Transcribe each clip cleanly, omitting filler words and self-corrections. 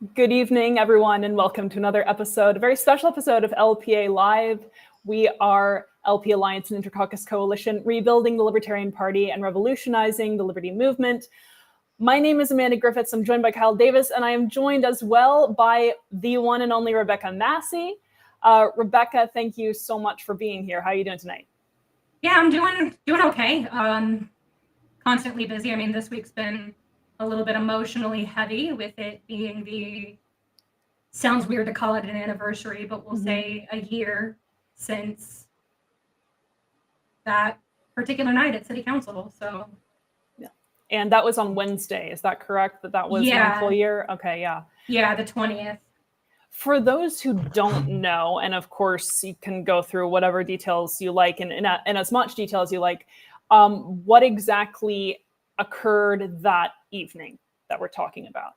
Good evening, everyone, and welcome to another episode, a very special episode of LPA Live. We are LP Alliance and Intercaucus Coalition, rebuilding the Libertarian Party and revolutionizing the liberty movement. My name is Amanda Griffiths. I'm joined by Kyle Davis, and I am joined as well by the one and only Rebekah Massie. Rebekah, thank you so much for being here. How are you doing tonight? Yeah, I'm doing okay. Constantly busy. I mean, this week's been a little bit emotionally heavy with it being sounds weird to call it an anniversary, but we'll say a year since that particular night at City Council. So, yeah. And that was on Wednesday. Is that correct? That was one full year? Okay, yeah. Yeah, the 20th. For those who don't know, and of course you can go through whatever details you like and in as much detail as you like, what exactly occurred that evening that we're talking about?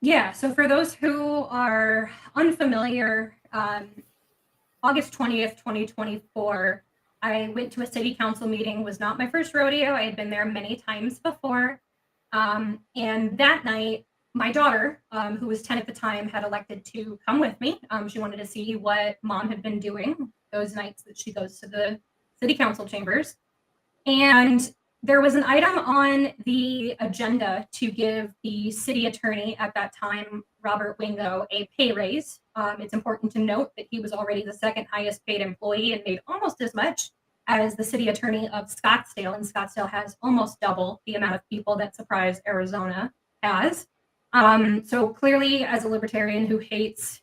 Yeah, so for those who are unfamiliar, August 20th, 2024, I went to a city council meeting. It was not my first rodeo. I had been there many times before. And that night, my daughter, who was 10 at the time, had elected to come with me. She wanted to see what mom had been doing those nights that she goes to the city council chambers. And there was an item on the agenda to give the city attorney at that time, Robert Wingo, a pay raise. It's important to note that he was already the second highest paid employee and made almost as much as the city attorney of Scottsdale. And Scottsdale has almost double the amount of people that Surprise, Arizona has. So clearly, as a libertarian who hates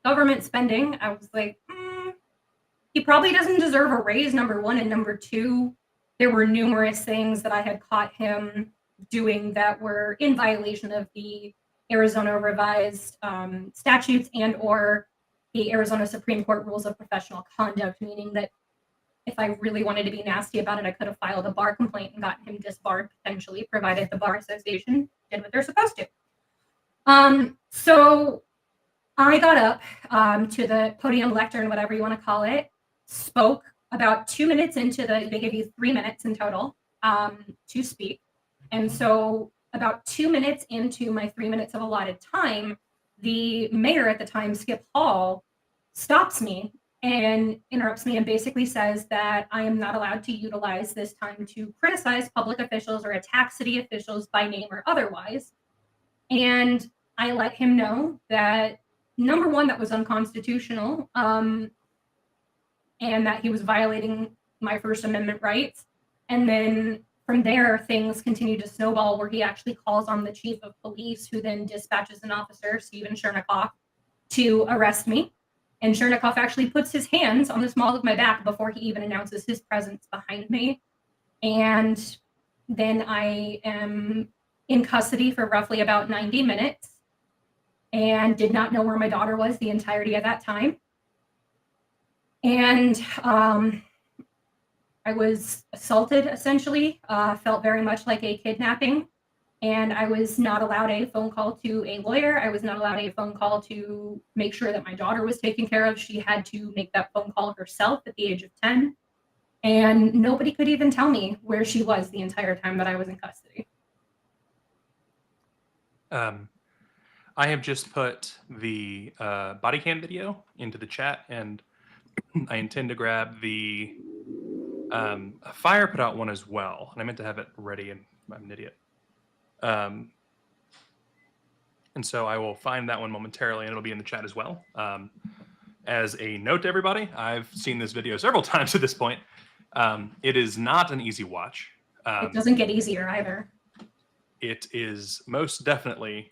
government spending, I was like, he probably doesn't deserve a raise, number one. And number two, there were numerous things that I had caught him doing that were in violation of the Arizona revised statutes and or the Arizona Supreme Court rules of professional conduct, meaning that if I really wanted to be nasty about it, I could have filed a bar complaint and gotten him disbarred potentially, provided the Bar Association did what they're supposed to. So I got up to the podium lectern, whatever you want to call it, spoke about 2 minutes into they give you 3 minutes in total to speak. And so about 2 minutes into my 3 minutes of allotted time, the mayor at the time, Skip Hall, stops me and interrupts me and basically says that I am not allowed to utilize this time to criticize public officials or attack city officials by name or otherwise. And I let him know that, number one, that was unconstitutional, and that he was violating my First Amendment rights. And then from there, things continue to snowball where he actually calls on the chief of police, who then dispatches an officer, Stephen Chernikoff, to arrest me. And Chernikoff actually puts his hands on the small of my back before he even announces his presence behind me. And then I am in custody for roughly about 90 minutes and did not know where my daughter was the entirety of that time. And I was assaulted, essentially, felt very much like a kidnapping. And I was not allowed a phone call to a lawyer. I was not allowed a phone call to make sure that my daughter was taken care of. She had to make that phone call herself at the age of 10. And nobody could even tell me where she was the entire time that I was in custody. I have just put the body cam video into the chat, and I intend to grab the fire put out one as well. And I meant to have it ready, and I'm an idiot. And so I will find that one momentarily, and it'll be in the chat as well. As a note to everybody, I've seen this video several times at this point. It is not an easy watch. It doesn't get easier either. It is most definitely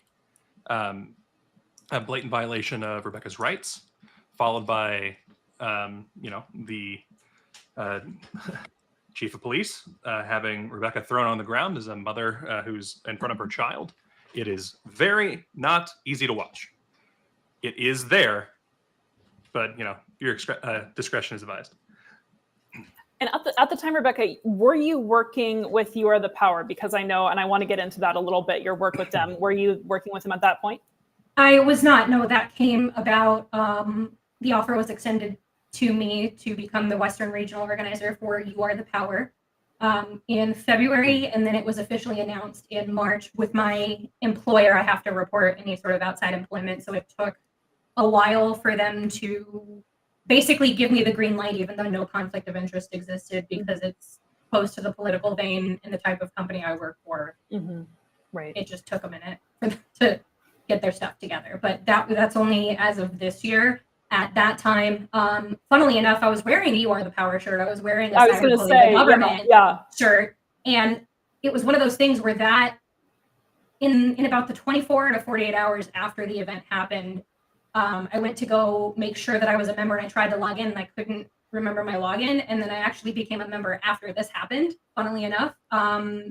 a blatant violation of Rebekah's rights, followed by, the chief of police having Rebekah thrown on the ground as a mother who's in front of her child. It is very not easy to watch. It is there, but your discretion is advised. And at the time, Rebekah, were you working with You Are the Power? Because I know, and I want to get into that a little bit, your work with them. Were you working with them at that point? I was not. No, that came about. The offer was extended to me to become the Western Regional Organizer for You Are the Power. in February, and then it was officially announced in March. With my employer, I have to report any sort of outside employment, so it took a while for them to basically give me the green light, even though no conflict of interest existed, because it's close to the political vein and the type of company I work for. Right. It just took a minute for them to get their stuff together, but that's only as of this year. At that time, funnily enough, I was wearing "You Are the Power" shirt. I was wearing a I was going to Cyber say, the government yeah. shirt, and it was one of those things where that in about the 24 to 48 hours after the event happened, I went to go make sure that I was a member, and I tried to log in, and I couldn't remember my login, and then I actually became a member after this happened, funnily enough.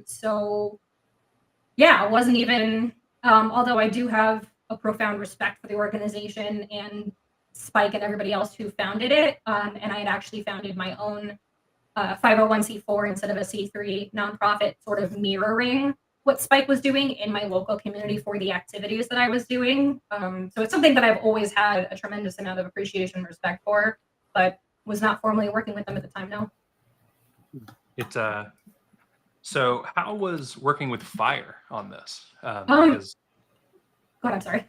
So yeah, I wasn't even, although I do have a profound respect for the organization and Spike and everybody else who founded it, and I had actually founded my own 501c4 instead of a C3 nonprofit, sort of mirroring what Spike was doing in my local community for the activities that I was doing. So it's something that I've always had a tremendous amount of appreciation and respect for, but was not formally working with them at the time, no. So how was working with Fire on this? Go ahead, I'm sorry.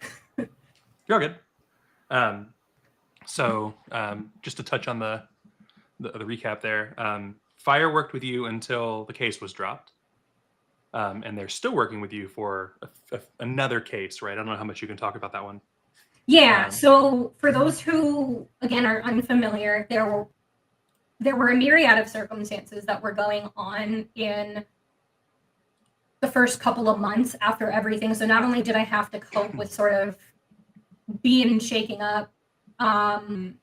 You're good. So just to touch on the recap there, Fire worked with you until the case was dropped, and they're still working with you for another case, right? I don't know how much you can talk about that one. Yeah. So for those who, again, are unfamiliar, there were a myriad of circumstances that were going on in the first couple of months after everything. So not only did I have to cope with sort of being shaking up, and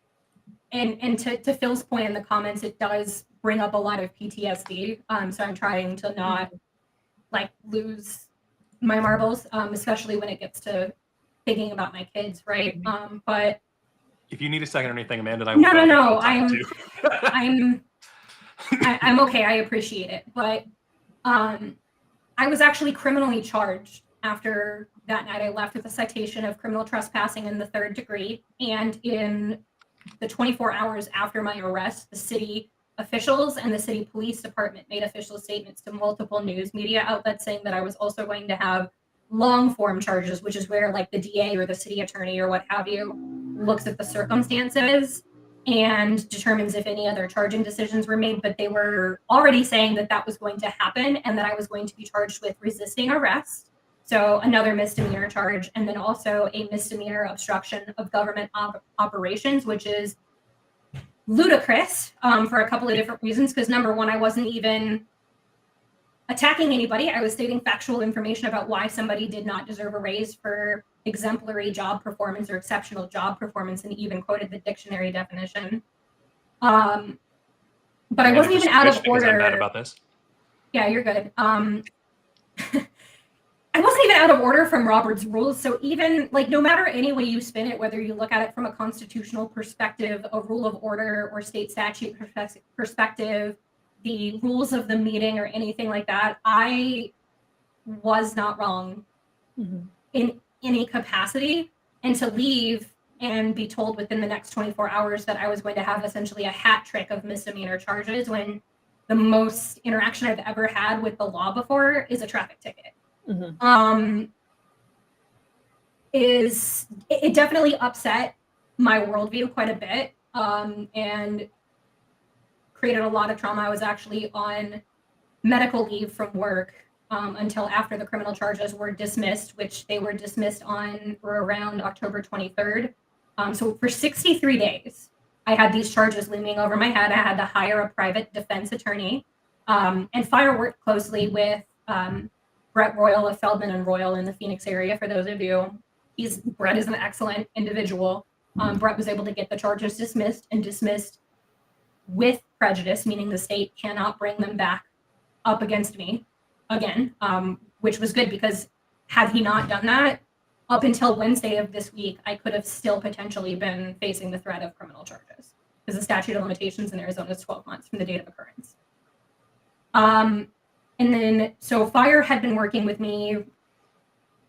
to Phil's point in the comments, it does bring up a lot of PTSD. So I'm trying to not lose my marbles, especially when it gets to thinking about my kids, right? But if you need a second or anything, Amanda and I no, will I'm okay. I appreciate it, but I was actually criminally charged after that night. I left with a citation of criminal trespassing in the 3rd degree, and in the 24 hours after my arrest, the city officials and the city police department made official statements to multiple news media outlets saying that I was also going to have long form charges, which is where the DA or the city attorney or what have you looks at the circumstances and determines if any other charging decisions were made. But they were already saying that that was going to happen and that I was going to be charged with resisting arrest. So another misdemeanor charge, and then also a misdemeanor obstruction of government operations, which is ludicrous for a couple of different reasons. Because number one, I wasn't even attacking anybody. I was stating factual information about why somebody did not deserve a raise for exemplary job performance or exceptional job performance, and even quoted the dictionary definition. But I wasn't even out of order. I'm mad about this. Yeah, you're good. I wasn't even out of order from Robert's rules. So even no matter any way you spin it, whether you look at it from a constitutional perspective, a rule of order, or state statute perspective, the rules of the meeting or anything like that, I was not wrong in any capacity. And to leave and be told within the next 24 hours that I was going to have essentially a hat trick of misdemeanor charges, when the most interaction I've ever had with the law before is a traffic ticket. It definitely upset my worldview quite a bit, and created a lot of trauma. I was actually on medical leave from work until after the criminal charges were dismissed, which they were dismissed on or around October 23rd. So for 63 days, I had these charges looming over my head. I had to hire a private defense attorney, and Fire worked closely with Brett Royal of Feldman and Royal in the Phoenix area. For those of you, Brett is an excellent individual. Brett was able to get the charges dismissed with prejudice, meaning the state cannot bring them back up against me again, which was good, because had he not done that, up until Wednesday of this week, I could have still potentially been facing the threat of criminal charges, because the statute of limitations in Arizona is 12 months from the date of occurrence. And then, so Fire had been working with me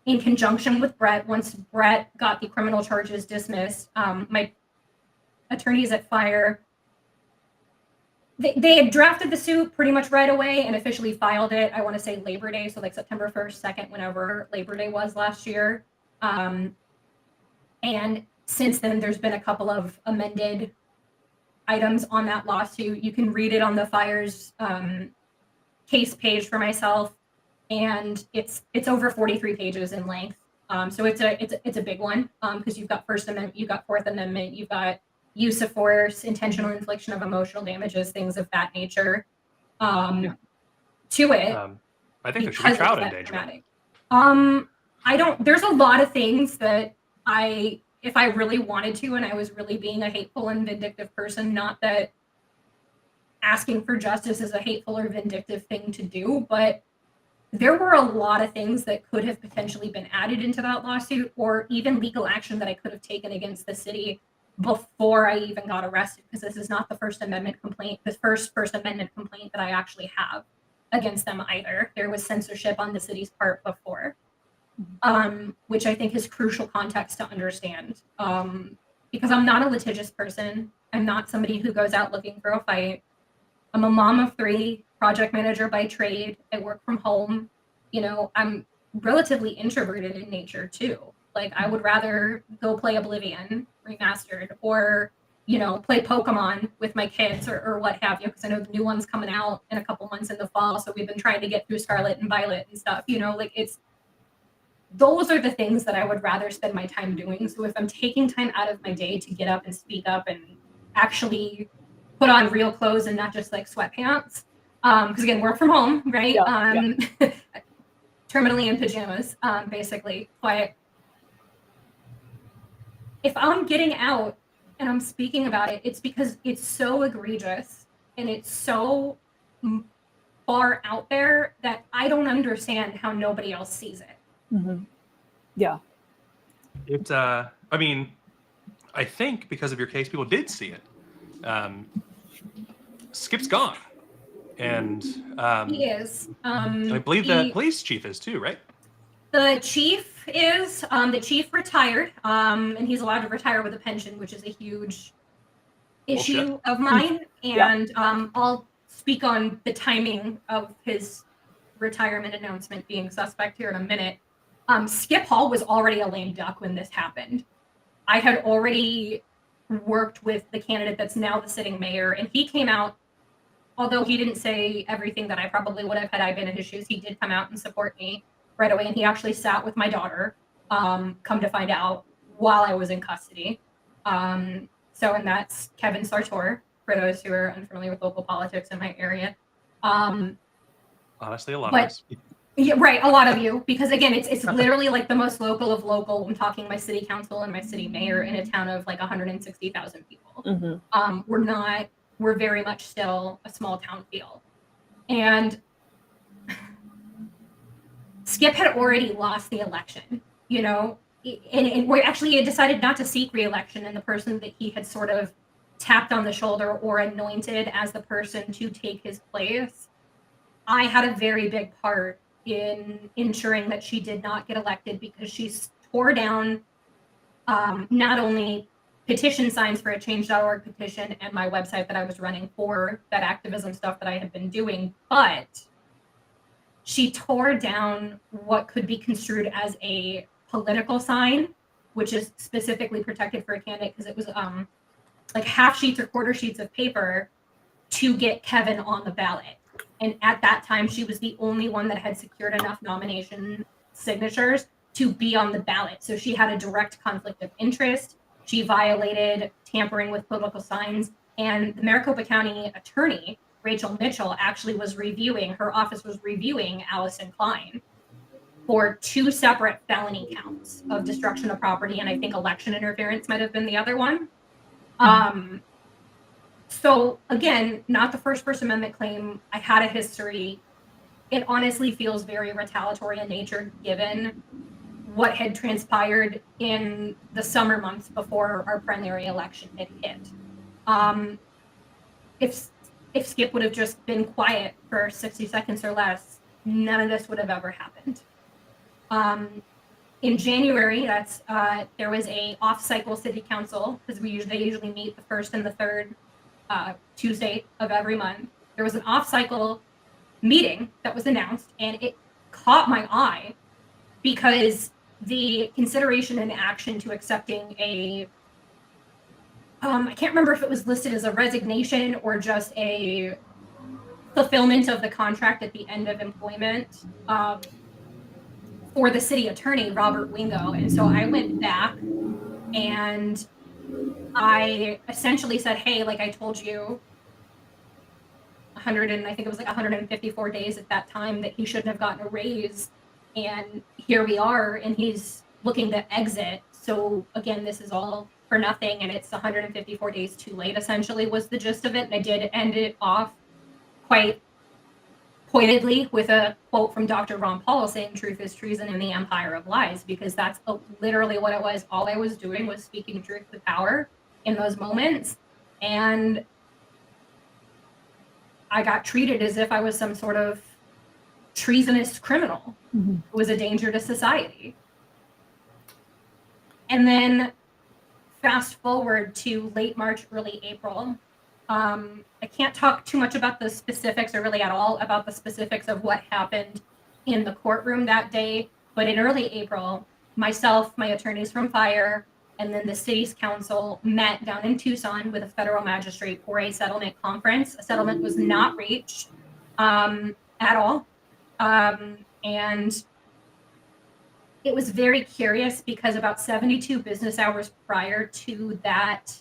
in conjunction with Brett. Once Brett got the criminal charges dismissed, my attorneys at Fire they had drafted the suit pretty much right away and officially filed it, I want to say Labor Day, so like September 1st, 2nd, whenever Labor Day was last year. And since then, there's been a couple of amended items on that lawsuit. You can read it on the Fire's case page for myself, and it's over 43 pages in length. So it's a big one, because you've got First Amendment, you've got Fourth Amendment, you've got use of force, intentional infliction of emotional damages, things of that nature. To it. I think there should be child endangerment. Dramatic. I don't. There's a lot of things that if I really wanted to, and I was really being a hateful and vindictive person, not that asking for justice is a hateful or vindictive thing to do, but there were a lot of things that could have potentially been added into that lawsuit, or even legal action that I could have taken against the city before I even got arrested, because this is not the First Amendment complaint, the First Amendment complaint that I actually have against them either. There was censorship on the city's part before, which I think is crucial context to understand, because I'm not a litigious person. I'm not somebody who goes out looking for a fight. I'm a mom of 3, project manager by trade. I work from home. I'm relatively introverted in nature too. Like, I would rather go play Oblivion remastered, or play Pokemon with my kids, or what have you, because I know the new one's coming out in a couple months in the fall, so we've been trying to get through Scarlet and Violet and stuff. Those are the things that I would rather spend my time doing. So if I'm taking time out of my day to get up and speak up and actually put on real clothes and not just like sweatpants, because again, work from home, right? Terminally in pajamas, basically. But if I'm getting out and I'm speaking about it, it's because it's so egregious and it's so far out there that I don't understand how nobody else sees it. Mm-hmm. Yeah. I mean, I think because of your case, people did see it. Skip's gone. And he is. I believe the police chief is too, right? The chief is. The chief retired, and he's allowed to retire with a pension, which is a huge issue of mine. And I'll speak on the timing of his retirement announcement being suspect here in a minute. Skip Hall was already a lame duck when this happened. I had already worked with the candidate that's now the sitting mayor, and he came out, although he didn't say everything that I probably would have had I been in his shoes, he did come out and support me right away, and he actually sat with my daughter, come to find out, while I was in custody. And that's Kevin Sartor, for those who are unfamiliar with local politics in my area. Honestly, a lot of us. Yeah, right. A lot of you, because again, it's literally like the most local of local. I'm talking my city council and my city mayor in a town of like 160,000 people. Mm-hmm. We're very much still a small town feel. And Skip had already lost the election, and we actually had decided not to seek re-election, and the person that he had sort of tapped on the shoulder or anointed as the person to take his place, I had a very big part in ensuring that she did not get elected, because she tore down not only petition signs for a change.org petition and my website that I was running for that activism stuff that I had been doing, but she tore down what could be construed as a political sign, which is specifically protected for a candidate, because it was like half sheets or quarter sheets of paper to get Kevin on the ballot. And at that time, she was the only one that had secured enough nomination signatures to be on the ballot. So she had a direct conflict of interest. She violated tampering with political signs. And the Maricopa County attorney, Rachel Mitchell, actually her office was reviewing Allison Klein for 2 separate felony counts of destruction of property. And I think election interference might have been the other one. So again, not the first First Amendment claim. I had a history. It honestly feels very retaliatory in nature, given what had transpired in the summer months before our primary election had hit. If Skip would have just been quiet for 60 seconds or less, none of this would have ever happened. In January, there was a off-cycle city council, because they usually meet the first and the third Tuesday of every month, there was an off-cycle meeting that was announced, and it caught my eye because the consideration and action to accepting a I can't remember if it was listed as a resignation or just a fulfillment of the contract at the end of employment for the city attorney, Robert Wingo. And so I went back and I essentially said, hey, like I told you, 100 and I think it was like 154 days at that time that he shouldn't have gotten a raise. And here we are, and he's looking to exit. So again, this is all for nothing, and it's 154 days too late, essentially, was the gist of it. And I did end it off quite pointedly with a quote from Dr. Ron Paul saying, truth is treason in the empire of lies, because that's literally what it was. All I was doing was speaking truth to power in those moments. And I got treated as if I was some sort of treasonous criminal who was a danger to society. And then fast forward to late March, early April. I can't talk too much about the specifics, or really at all about the specifics of what happened in the courtroom that day. But in early April, myself, my attorneys from fire, and then the city's council met down in Tucson with a federal magistrate for a settlement conference. A settlement was not reached at all. And it was very curious because about 72 business hours prior to that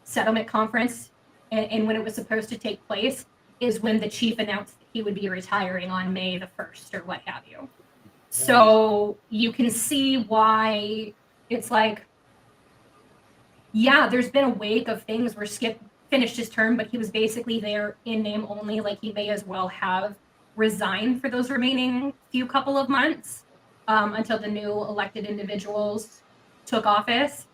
settlement conference and when it was supposed to take place is when the chief announced that he would be retiring on May the 1st or what have you. So you can see why it's like, yeah, there's been a wake of things where Skip finished his term, but he was basically there in name only. Like he may as well have resigned for those remaining few couple of months until the new elected individuals took office.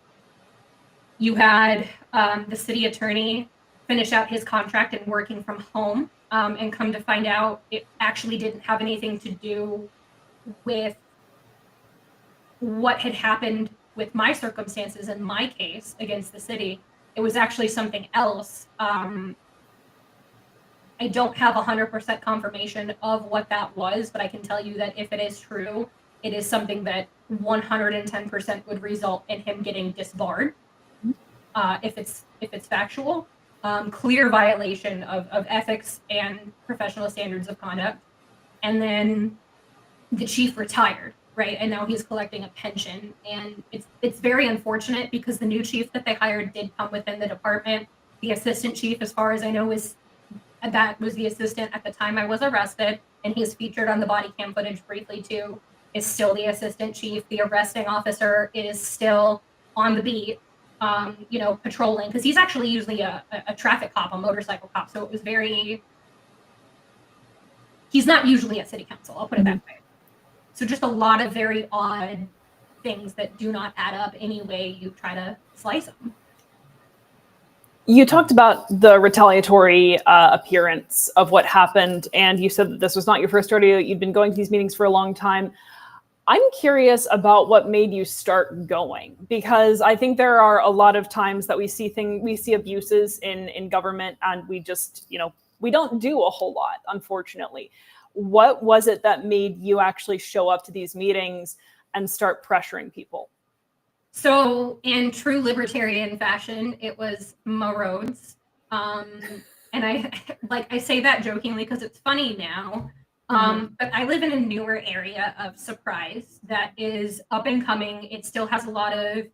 You had the city attorney finish out his contract and working from home, and come to find out it actually didn't have anything to do with what had happened with my circumstances in my case against the city. It was actually something else. I don't have 100% confirmation of what that was, but I can tell you that if it is true, it is something that 110% would result in him getting disbarred. If it's factual, clear violation of ethics and professional standards of conduct. And then the chief retired, right? And now he's collecting a pension. And it's very unfortunate because the new chief that they hired did come within the department. The assistant chief, as far as I know, was the assistant at the time I was arrested, and he is featured on the body cam footage briefly too, is still the assistant chief. The arresting officer is still on the beat, patrolling, because he's actually usually a traffic cop, a motorcycle cop. So it was he's not usually at city council, I'll put it that way. So just a lot of very odd things that do not add up any way you try to slice them. You talked about the retaliatory appearance of what happened, and you said that this was not your first rodeo. You'd been going to these meetings for a long time. I'm curious about what made you start going, because I think there are a lot of times that we see abuses in government, and we just, we don't do a whole lot, unfortunately. What was it that made you actually show up to these meetings and start pressuring people? So in true libertarian fashion, it was my roads. And I say that jokingly because it's funny now. But I live in a newer area of Surprise that is up and coming. It still has a lot of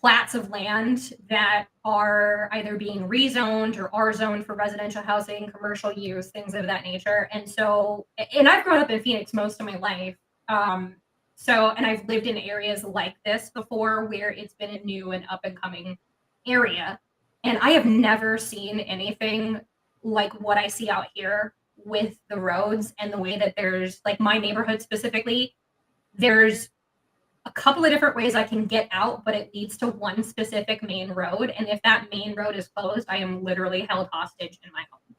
plats of land that are either being rezoned or are zoned for residential housing, commercial use, things of that nature. And I've grown up in Phoenix most of my life. And I've lived in areas like this before where it's been a new and up and coming area. And I have never seen anything like what I see out here with the roads and the way that there's, like, my neighborhood specifically, there's a couple of different ways I can get out, but it leads to one specific main road. And if that main road is closed, I am literally held hostage in my home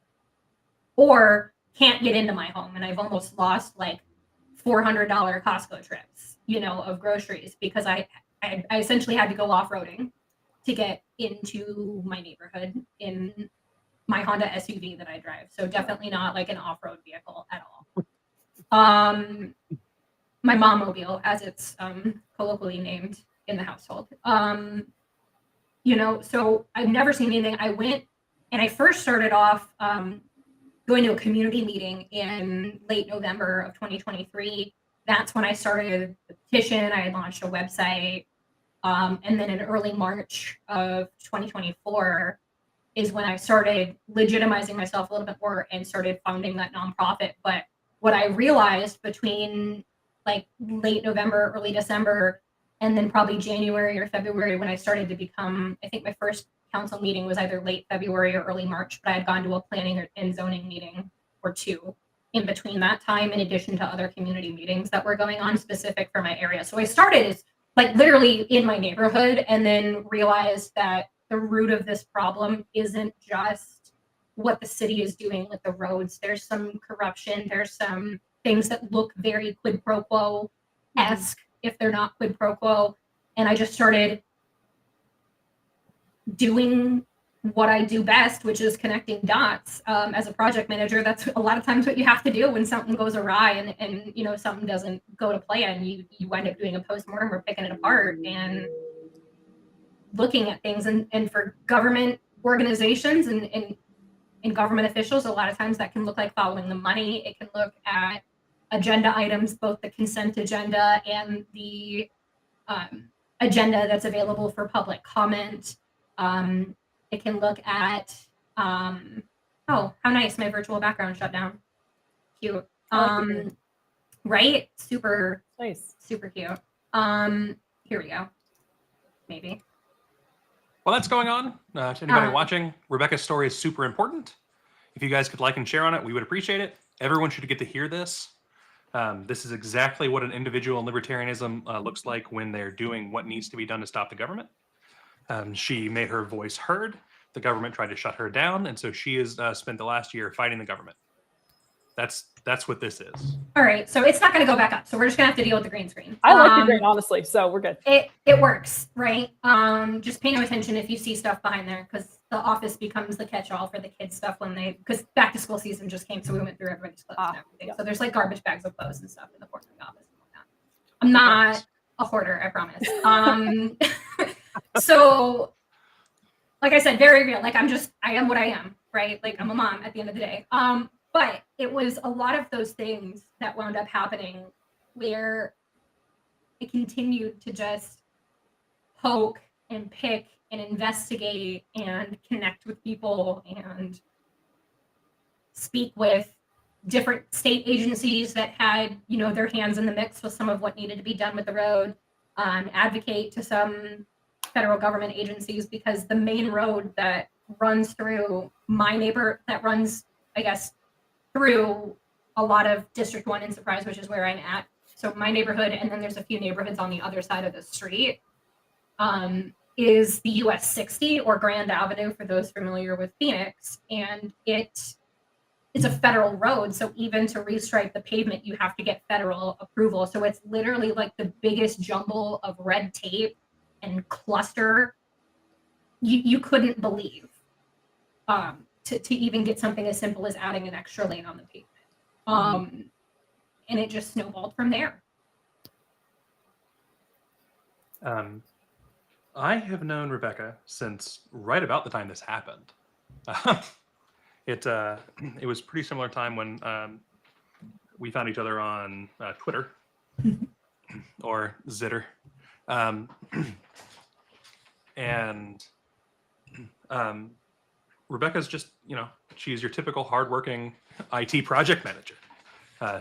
or can't get into my home. And I've almost lost like $400 Costco trips, of groceries because I essentially had to go off-roading. to get into my neighborhood in my Honda SUV that I drive. So definitely not like an off-road vehicle at all. My mom-mobile, as it's colloquially named in the household. You know, so I've never seen anything. I went and I first started off going to a community meeting in late November of 2023. That's when I started the petition. I had launched a website. And then in early March of 2024 is when I started legitimizing myself a little bit more and started founding that nonprofit. But what I realized between like late November, early December, and then probably January or February when I started to become, I think my first council meeting was either late February or early March, but I had gone to a planning and zoning meeting or two in between that time, in addition to other community meetings that were going on specific for my area. So I started as like literally in my neighborhood, and then realized that the root of this problem isn't just what the city is doing with the roads. There's some corruption. There's some things that look very quid pro quo-esque if they're not quid pro quo. And I just started doing what I do best, which is connecting dots. As a project manager, that's a lot of times what you have to do when something goes awry and you know something doesn't go to plan. You wind up doing a postmortem or picking it apart and looking at things. And for government organizations and government officials, a lot of times that can look like following the money. It can look at agenda items, both the consent agenda and the agenda that's available for public comment. It can look at, oh, how nice, my virtual background shut down. Cute. Right? Super Nice. Super cute. Here we go. Maybe. While that's going on, to anybody watching, Rebekah's story is super important. If you guys could like and share on it, we would appreciate it. Everyone should get to hear this. This is exactly what an individual in libertarianism looks like when they're doing what needs to be done to stop the government. She made her voice heard. The government tried to shut her down, and so she has spent the last year fighting the government. That's what this is. All right, so it's not going to go back up, so we're just going to have to deal with the green screen. I like the green, honestly, so we're good. It works, right? Just pay no attention if you see stuff behind there, because the office becomes the catch-all for the kids' stuff because back to school season just came, so we went through everybody's clothes and everything. Yeah. So there's like garbage bags of clothes and stuff in the corner of the office. I'm not a hoarder, I promise. So, like I said, very real. Like I am what I am, right? Like I'm a mom at the end of the day. But it was a lot of those things that wound up happening where it continued to just poke and pick and investigate and connect with people and speak with different state agencies that had, you know, their hands in the mix with some of what needed to be done with the road, advocate to some federal government agencies, because the main road that runs through my neighbor, that runs, I guess, through a lot of District 1 in Surprise, which is where I'm at. So my neighborhood, and then there's a few neighborhoods on the other side of the street, is the US 60 or Grand Avenue for those familiar with Phoenix. And it's a federal road. So even to restripe the pavement, you have to get federal approval. So it's literally like the biggest jumble of red tape and cluster you couldn't believe, to even get something as simple as adding an extra lane on the pavement. And it just snowballed from there. I have known Rebekah since right about the time this happened. It was pretty similar time when we found each other on Twitter or Zitter. And Rebekah's just, you know, she's your typical hardworking IT project manager.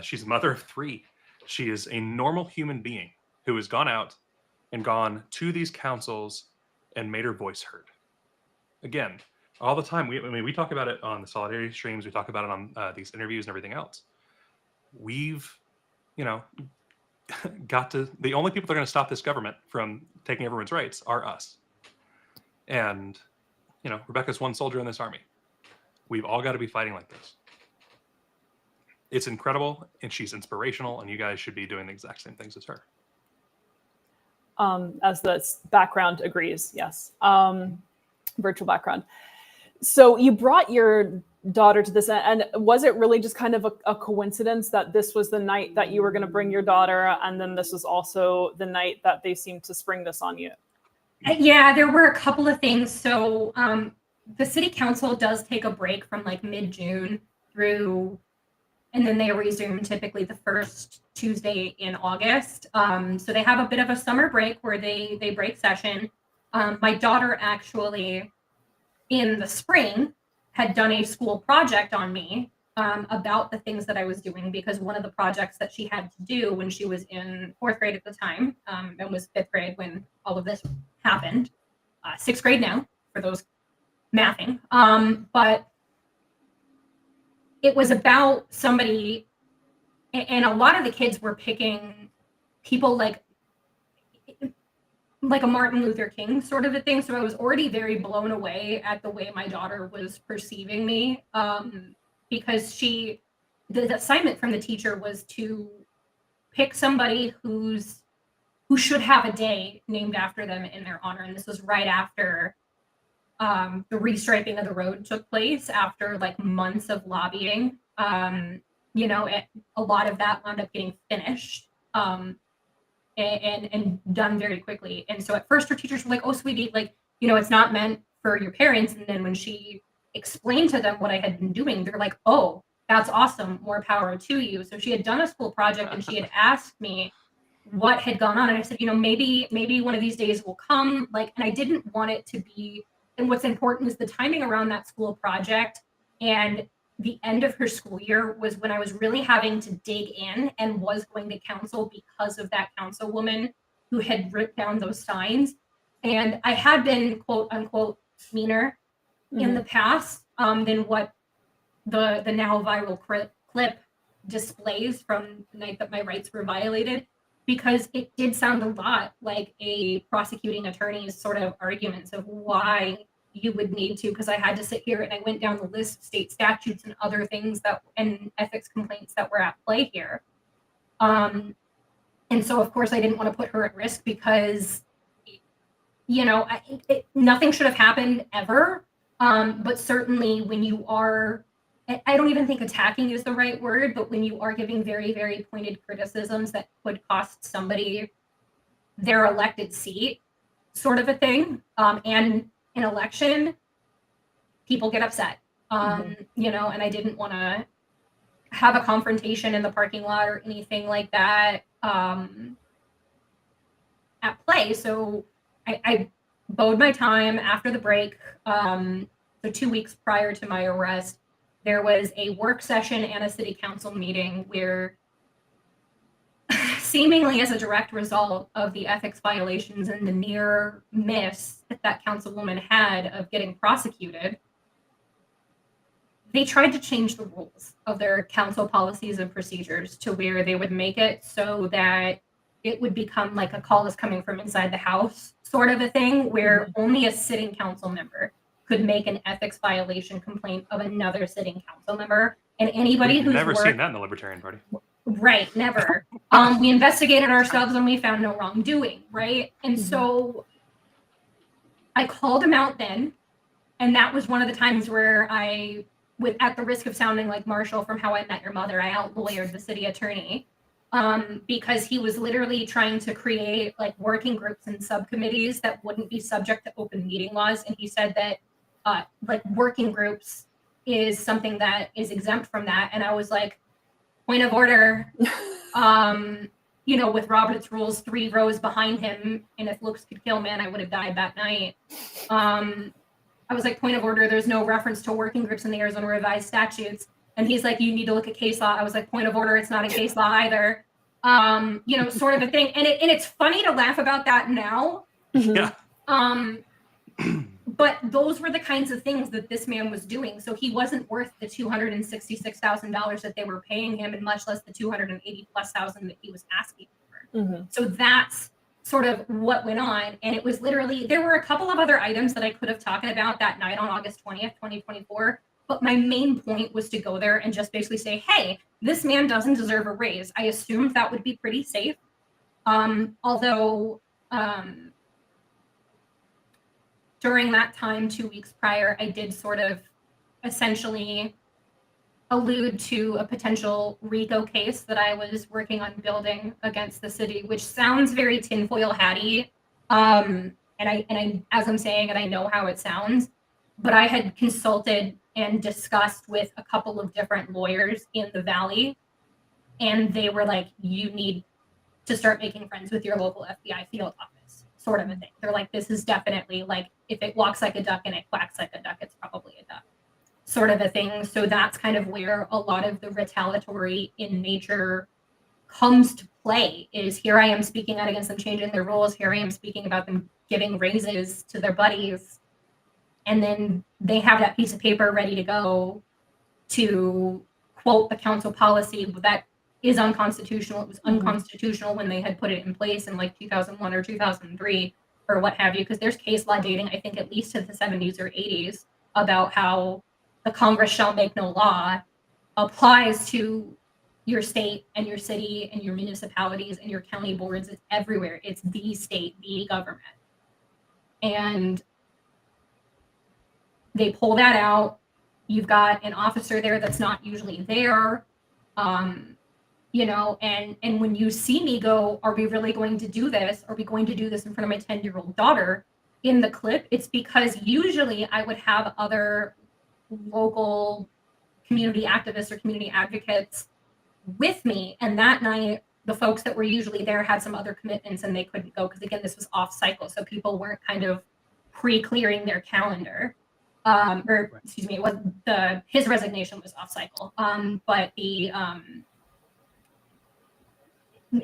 She's a mother of 3. She is a normal human being who has gone out and gone to these councils and made her voice heard. Again, all the time. We talk about it on the Solidarity streams. We talk about it on these interviews and everything else. We've, you know, got to, the only people that are going to stop this government from taking everyone's rights are us. And, you know, Rebekah's one soldier in this army. We've all got to be fighting like this. It's incredible, and she's inspirational, and you guys should be doing the exact same things as her. as the background agrees. Yes. Virtual background. So you brought your daughter to this, and was it really just kind of a coincidence that this was the night that you were going to bring your daughter, and then this was also the night that they seemed to spring this on you? Yeah, there were a couple of things. So the city council does take a break from like mid-June through, and then they resume typically the first Tuesday in August. So they have a bit of a summer break where they break session. My daughter actually in the spring had done a school project on me about the things that I was doing, because one of the projects that she had to do when she was in 4th grade at the time, and was 5th grade when all of this happened, 6th grade now for those mathing, but it was about somebody, and a lot of the kids were picking people like a Martin Luther King sort of a thing. So I was already very blown away at the way my daughter was perceiving me, because the assignment from the teacher was to pick somebody who should have a day named after them in their honor. And this was right after the restriping of the road took place, after like months of lobbying. A lot of that wound up getting finished. And done very quickly. And so at first her teachers were like, oh, sweetie, like, it's not meant for your parents. And then when she explained to them what I had been doing, they're like, oh, that's awesome. More power to you. So she had done a school project and she had asked me what had gone on. And I said, maybe one of these days will come. Like, and I didn't want it to be, and what's important is the timing around that school project and the end of her school year was when I was really having to dig in and was going to counsel because of that councilwoman who had written down those signs. And I had been quote unquote meaner in the past than what the now viral clip displays from the night that my rights were violated, because it did sound a lot like a prosecuting attorney's sort of arguments of why you would need to, because I had to sit here and I went down the list of state statutes and other things and ethics complaints that were at play here. And so of course I didn't want to put her at risk, because, nothing should have happened ever. But certainly when you are, I don't even think attacking is the right word, but when you are giving very, very pointed criticisms that could cost somebody their elected seat, sort of a thing, and an election, people get upset, and I didn't want to have a confrontation in the parking lot or anything like that at play. So I bode my time after the break. So 2 weeks prior to my arrest, there was a work session and a city council meeting where, seemingly as a direct result of the ethics violations and the near miss that councilwoman had of getting prosecuted, they tried to change the rules of their council policies and procedures to where they would make it so that it would become like a call is coming from inside the house sort of a thing, where only a sitting council member could make an ethics violation complaint of another sitting council member. And anybody who's never seen that in the Libertarian Party. Right, never. We investigated ourselves and we found no wrongdoing, right? And so I called him out then, and that was one of the times where I, at the risk of sounding like Marshall from How I Met Your Mother, I out-lawyered the city attorney, because he was literally trying to create like working groups and subcommittees that wouldn't be subject to open meeting laws. And he said that like working groups is something that is exempt from that. And I was like, point of order, with Robert's rules 3 rows behind him, and if looks could kill man, I would have died that night. I was like, point of order, there's no reference to working groups in the Arizona revised statutes. And he's like, you need to look at case law. I was like, point of order, it's not a case law either. Sort of a thing. And it's funny to laugh about that now. Yeah. But those were the kinds of things that this man was doing. So he wasn't worth the $266,000 that they were paying him, and much less the $280,000+ that he was asking for. So that's sort of what went on. And it was literally, there were a couple of other items that I could have talked about that night on August 20th, 2024. But my main point was to go there and just basically say, hey, this man doesn't deserve a raise. I assumed that would be pretty safe. Although During that time, 2 weeks prior, I did sort of essentially allude to a potential RICO case that I was working on building against the city, which sounds very tinfoil hatty. And I, as I'm saying, and I know how it sounds, but I had consulted and discussed with a couple of different lawyers in the Valley, and they were like, you need to start making friends with your local FBI field office, sort of a thing. They're like, this is definitely like, if it walks like a duck and it quacks like a duck, it's probably a duck, sort of a thing. So that's kind of where a lot of the retaliatory in nature comes to play, is here I am speaking out against them changing their rules. Here I am speaking about them giving raises to their buddies. And then they have that piece of paper ready to go to quote the council policy that is unconstitutional. It was unconstitutional when they had put it in place in like 2001 or 2003 or what have you, because there's case law dating, I think, at least to the 70s or 80s about how the Congress shall make no law applies to your state and your city and your municipalities and your county boards. It's everywhere. It's the state, the government. And they pull that out. You've got an officer there that's not usually there. You know, and when you see me go, are we really going to do this? Are we going to do this in front of my 10-year-old daughter in the clip? It's because usually I would have other local community activists or community advocates with me. And that night, the folks that were usually there had some other commitments and they couldn't go because, again, this was off cycle. So people weren't kind of pre-clearing their calendar. Excuse me, it was his resignation was off cycle. But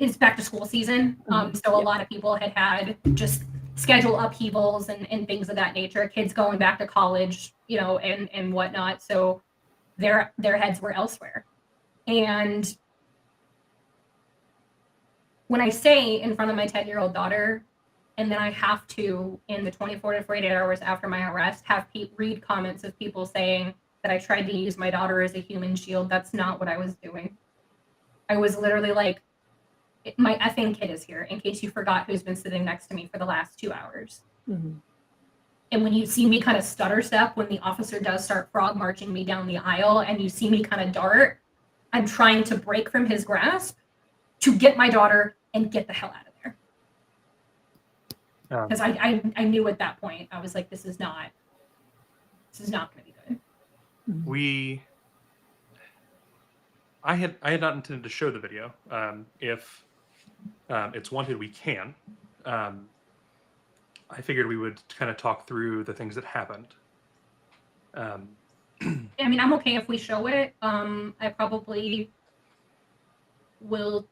it's back to school season. So a lot of people had just schedule upheavals and things of that nature, kids going back to college, you know, and whatnot. So their heads were elsewhere. And when I say in front of my 10-year-old daughter, and then I have to, in the 24 to 48 hours after my arrest, have read comments of people saying that I tried to use my daughter as a human shield, that's not what I was doing. I was literally like, my effing kid is here, in case you forgot who's been sitting next to me for the last 2 hours. And when you see me kind of stutter step, when the officer does start frog marching me down the aisle and you see me kind of dart, I'm trying to break from his grasp to get my daughter and get the hell out of there. Because I knew at that point, I was like, this is not going to be good. I had not intended to show the video. If it's wanted, we can. I figured we would kind of talk through the things that happened. I mean, I'm okay if we show it. I probably will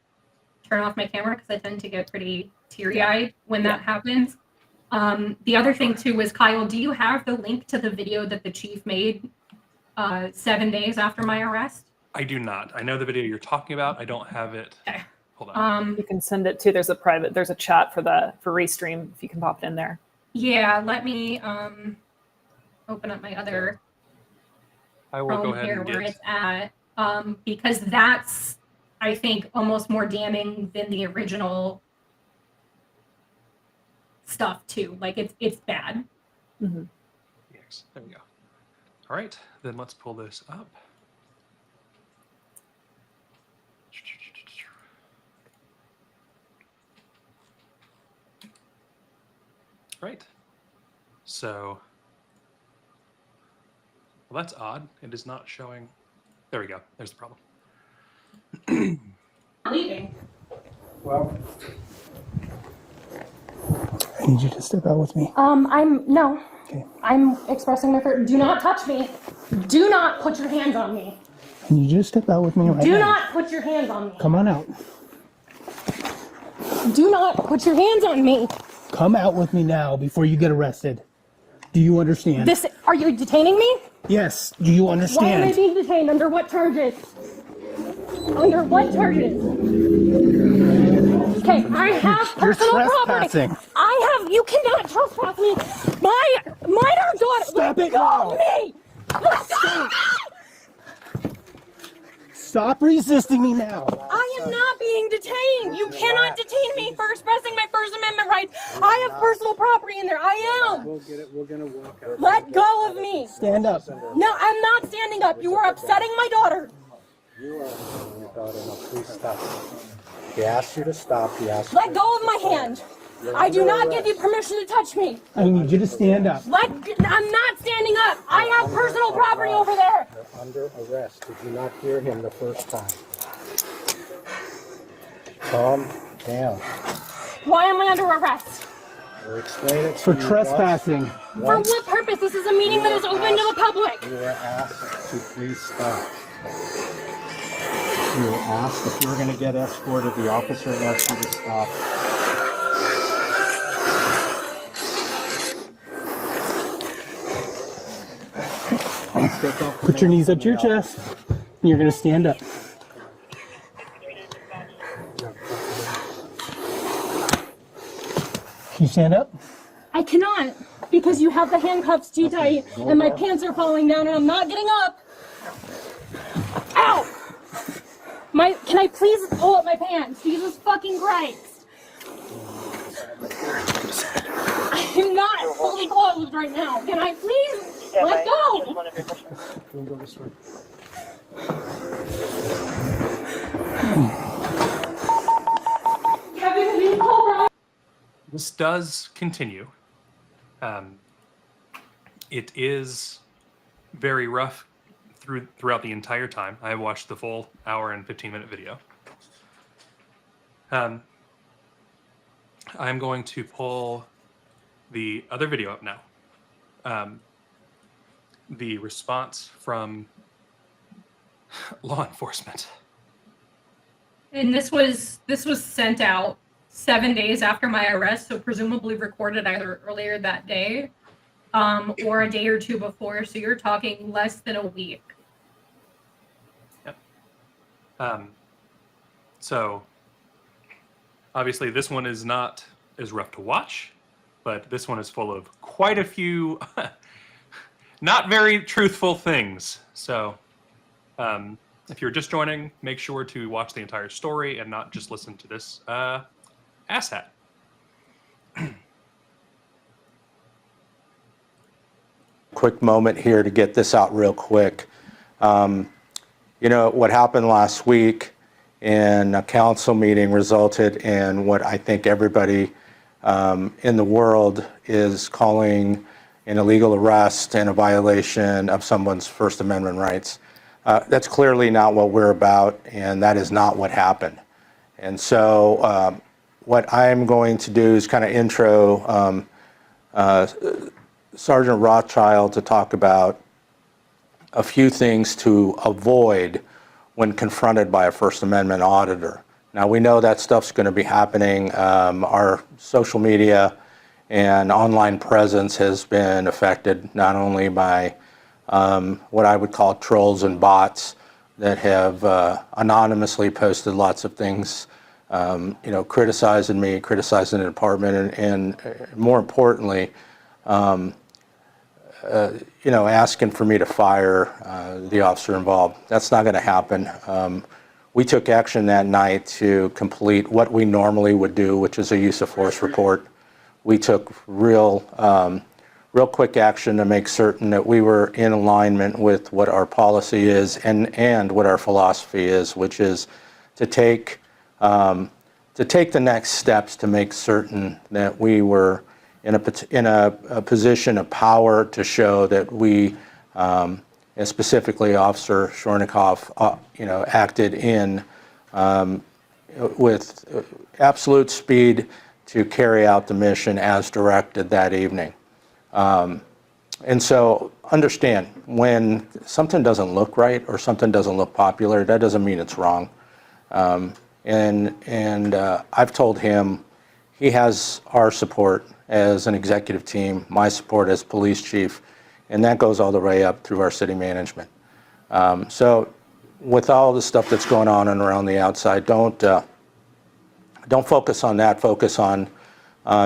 turn off my camera because I tend to get pretty teary-eyed when that happens. The other thing too is, Kyle, do you have the link to the video that the chief made 7 days after my arrest? I do not. I know the video you're talking about. I don't have it. Okay. Hold on. You can send it to, there's a chat for Restream, if you can pop it in there. Yeah, let me open up my other I will go ahead here and where get it's at, because that's, I think, almost more damning than the original stuff too. Like it's bad. Yes, there we go. All right, then let's pull this up. Right. So, well, that's odd. It is not showing. There we go. There's the problem. Leaving. Well, I need you to step out with me. No. Okay. I'm expressing my fear. Do not touch me. Do not put your hands on me. I need you to step out with me right now. Do not put your hands on me. Come on out. Do not put your hands on me. Come out with me now before you get arrested. Do you understand? Are you detaining me? Yes. Do you understand? Why am I being detained? Under what charges? Under what charges? Okay, I have personal property. You cannot trespass me. My minor daughter. Stop it now. now. Me. Stop resisting me now. I am not being detained. You cannot detain me for expressing my First Amendment rights. I have personal property in there. I am. We'll get it. We're gonna walk out. Let go of me. Stand up. No, I'm not standing up. You are upsetting my daughter. You are your daughter. No, please stop. He asked you to stop. He asked you Let go of my hand. I do not give you permission to touch me. I need you to stand up. I'm not standing up. I have personal property over there. You're under arrest. Did you not hear him the first time? Calm down. Why am I under arrest? We'll explain it to For you trespassing. For what purpose? This is a meeting that is open to the public. You were asked to please stop. You were asked if you were going to get escorted. The officer asked you to stop. Put your knees up to your chest, and you're going to stand up. Can you stand up? I cannot because you have the handcuffs too tight and my pants are falling down and I'm not getting up. Ow! Can I please pull up my pants? Jesus fucking Christ. I'm not fully clothed right now. Can I please let go? We'll go this way. Kevin, can you pull Brian? This does continue. It is very rough throughout the entire time. I watched the full hour and 15-minute video. I'm going to pull the other video up now. The response from law enforcement. And this was sent out 7 days after my arrest, so presumably recorded either earlier that day or a day or two before. So you're talking less than a week. Yep. So obviously this one is not as rough to watch, but this one is full of quite a few not very truthful things. So if you're just joining, make sure to watch the entire story and not just listen to this asshat. Quick moment here to get this out real quick. You know, what happened last week in a council meeting resulted in what I think everybody in the world is calling an illegal arrest and a violation of someone's First Amendment rights. That's clearly not what we're about, and that is not what happened. And so what I'm going to do is kind of intro Sergeant Rothschild to talk about a few things to avoid when confronted by a First Amendment auditor. Now, we know that stuff's going to be happening. Our social media and online presence has been affected not only by what I would call trolls and bots that have anonymously posted lots of things, you know, criticizing me, criticizing the department, and more importantly, you know, asking for me to fire the officer involved. That's not going to happen. We took action that night to complete what we normally would do, which is a use of force report. We took real quick action to make certain that we were in alignment with what our policy is and what our philosophy is, which is to take the next steps to make certain that we were in a position of power to show that we, and specifically Officer Shornikoff, you know, acted with absolute speed to carry out the mission as directed that evening. And so understand, when something doesn't look right or something doesn't look popular, that doesn't mean it's wrong. And I've told him he has our support as an executive team, my support as police chief, and that goes all the way up through our city management. So with all the stuff that's going on and around the outside, don't focus on that. Focus on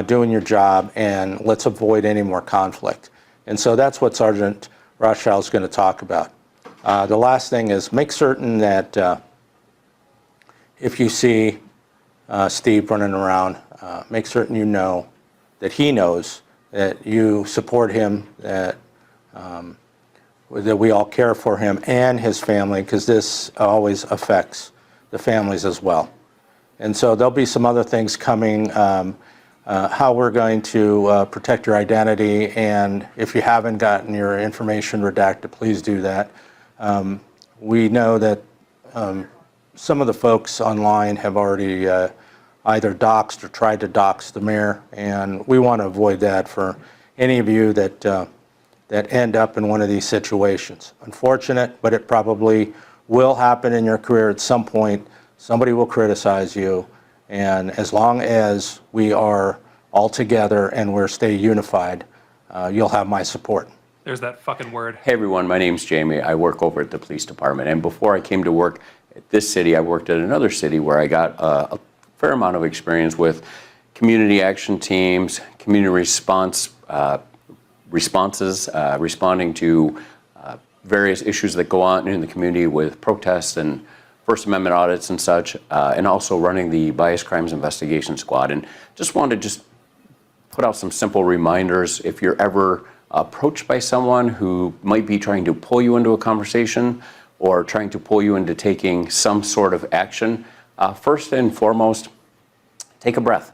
doing your job, and let's avoid any more conflict. And so that's what Sergeant Rothschild is going to talk about. The last thing is make certain that if you see Steve running around, make certain you know that he knows that you support him, that we all care for him and his family, because this always affects the families as well. And so there'll be some other things coming, how we're going to protect your identity, and if you haven't gotten your information redacted, please do that. We know that some of the folks online have already either doxed or tried to dox the mayor, and we want to avoid that for any of you that end up in one of these situations. Unfortunate, but it probably will happen in your career at some point. Somebody will criticize you, and as long as we are all together and we're stay unified, you'll have my support. There's that fucking word. Hey everyone, my name's Jamie. I work over at the police department, and before I came to work at this city, I worked at another city where I got a fair amount of experience with community action teams, community responses, responding to various issues that go on in the community with protests and First Amendment audits and such, and also running the Bias Crimes Investigation Squad. And just wanted to put out some simple reminders. If you're ever approached by someone who might be trying to pull you into a conversation or trying to pull you into taking some sort of action, first and foremost, take a breath.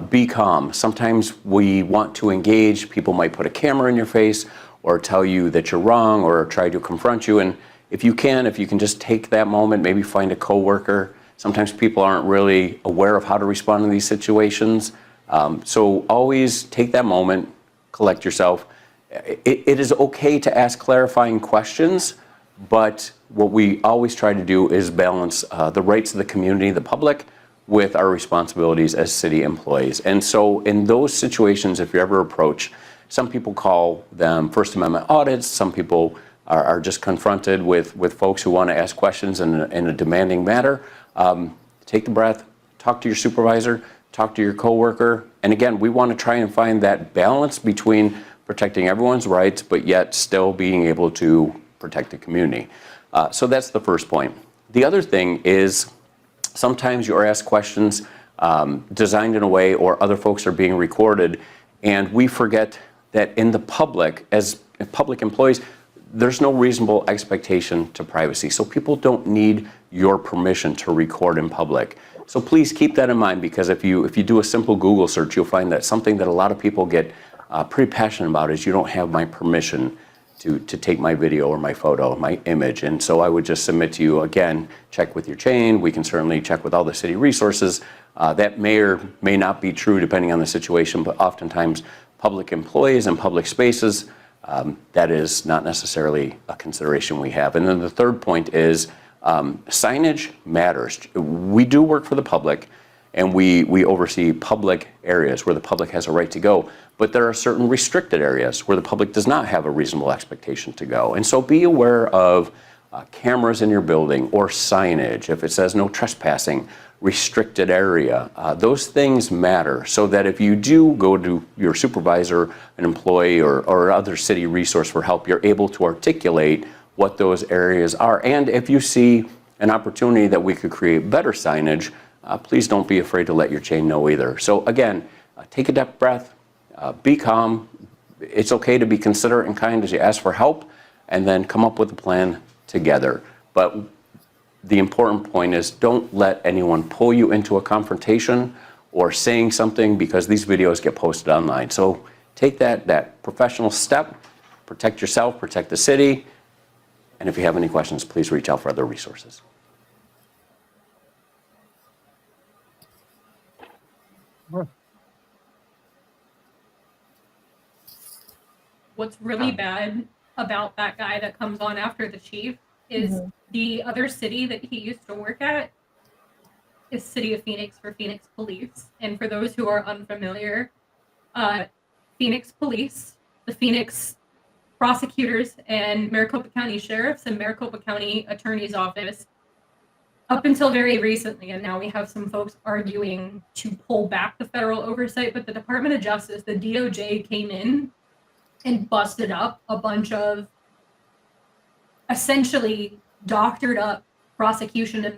Be calm. Sometimes we want to engage. People might put a camera in your face or tell you that you're wrong or try to confront you. And if you can just take that moment, maybe find a coworker. Sometimes people aren't really aware of how to respond in these situations. So always take that moment, collect yourself. It is okay to ask clarifying questions, but what we always try to do is balance the rights of the community, the public, with our responsibilities as city employees. And so in those situations, if you ever approach, some people call them First Amendment audits, some people are just confronted with folks who want to ask questions in a demanding manner. Take the breath, talk to your supervisor, talk to your coworker. And again, we want to try and find that balance between protecting everyone's rights, but yet still being able to protect the community. So that's the first point. The other thing is sometimes you're asked questions designed in a way, or other folks are being recorded, and we forget that in the public, as public employees, there's no reasonable expectation to privacy. So people don't need your permission to record in public. So please keep that in mind, because if you do a simple Google search, you'll find that something that a lot of people get pretty passionate about is you don't have my permission to take my video or my photo, my image. And so I would just submit to you, again, check with your chain. We can certainly check with all the city resources. That may or may not be true depending on the situation, but oftentimes public employees and public spaces, that is not necessarily a consideration we have. And then the third point is signage matters. We do work for the public, and we oversee public areas where the public has a right to go. But there are certain restricted areas where the public does not have a reasonable expectation to go. And so be aware of cameras in your building or signage. If it says no trespassing, restricted area, those things matter, so that if you do go to your supervisor, an employee, or other city resource for help, you're able to articulate what those areas are. And if you see an opportunity that we could create better signage, please don't be afraid to let your chain know either. So again, take a deep breath, be calm. It's okay to be considerate and kind as you ask for help, and then come up with a plan together. But the important point is, don't let anyone pull you into a confrontation or saying something, because these videos get posted online. So take that professional step, protect yourself, protect the city, and if you have any questions, please reach out for other resources. What's really bad about that guy that comes on after the chief is the other city that he used to work at is City of Phoenix, for Phoenix Police. And for those who are unfamiliar, Phoenix Police, the Phoenix prosecutors and Maricopa County sheriffs and Maricopa County attorney's office, up until very recently, and now we have some folks arguing to pull back the federal oversight, but the Department of Justice, the DOJ, came in and busted up a bunch of essentially doctored up prosecution and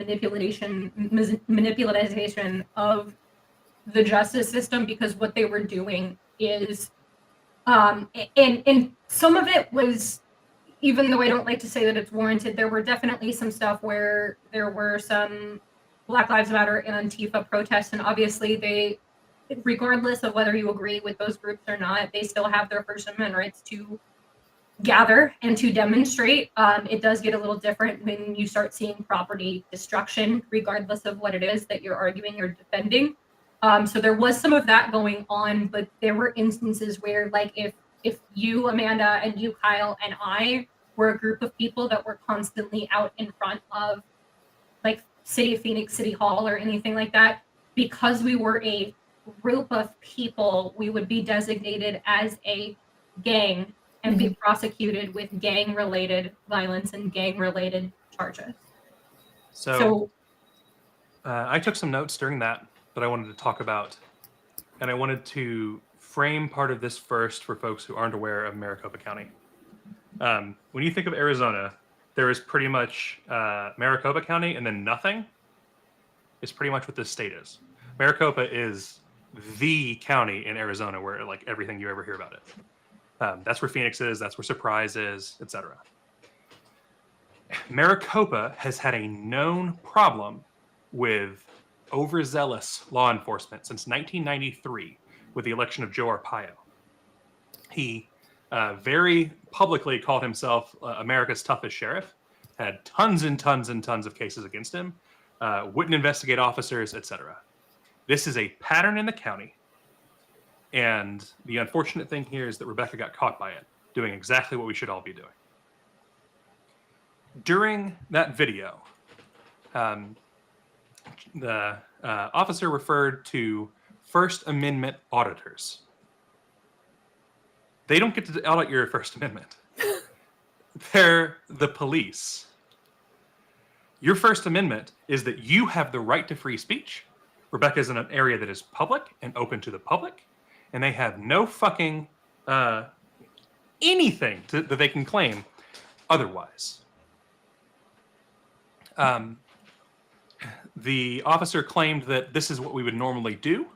manipulation of the justice system, because what they were doing is, and some of it was, even though I don't like to say that it's warranted, there were definitely some stuff where there were some Black Lives Matter and Antifa protests, and obviously they, regardless of whether you agree with those groups or not, they still have their First Amendment rights to gather and to demonstrate. It does get a little different when you start seeing property destruction, regardless of what it is that you're arguing or defending. So there was some of that going on, but there were instances where, like, if you, Amanda, and you, Kyle, and I were a group of people that were constantly out in front of, like, City of Phoenix City Hall or anything like that, because we were a group of people, we would be designated as a gang and be prosecuted with gang-related violence and gang-related charges. So I took some notes during that I wanted to talk about, and I wanted to frame part of this first for folks who aren't aware of Maricopa County. When you think of Arizona, there is pretty much Maricopa County and then nothing is pretty much what this state is. Maricopa is the county in Arizona where, like, everything you ever hear about it. That's where Phoenix is, that's where Surprise is, etc. Maricopa has had a known problem with overzealous law enforcement since 1993 with the election of Joe Arpaio. He very publicly called himself America's toughest sheriff, had tons and tons and tons of cases against him, wouldn't investigate officers, etc. This is a pattern in the county. And the unfortunate thing here is that Rebekah got caught by it, doing exactly what we should all be doing. During that video, the officer referred to First Amendment auditors. They don't get to audit your First Amendment. They're the police. Your First Amendment is that you have the right to free speech. Rebekah is in an area that is public and open to the public, and they have no fucking anything that they can claim otherwise. The officer claimed that this is what we would normally do.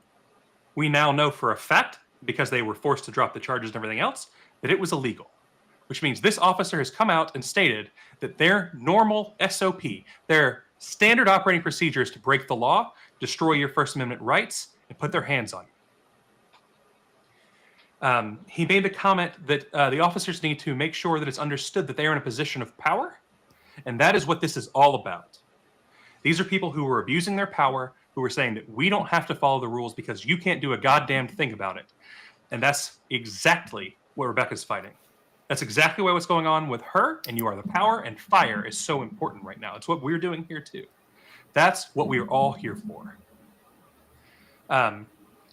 We now know for a fact, because they were forced to drop the charges and everything else, that it was illegal. Which means this officer has come out and stated that their normal SOP, their standard operating procedure, is to break the law, destroy your First Amendment rights, and put their hands on you. He made the comment that the officers need to make sure that it's understood that they are in a position of power, and that is what this is all about. These are people who were abusing their power, who were saying that we don't have to follow the rules because you can't do a goddamn thing about it. And that's exactly what Rebekah's fighting. That's exactly what's going on with her, and you are the power, and fire is so important right now. It's what we're doing here too. That's what we're all here for.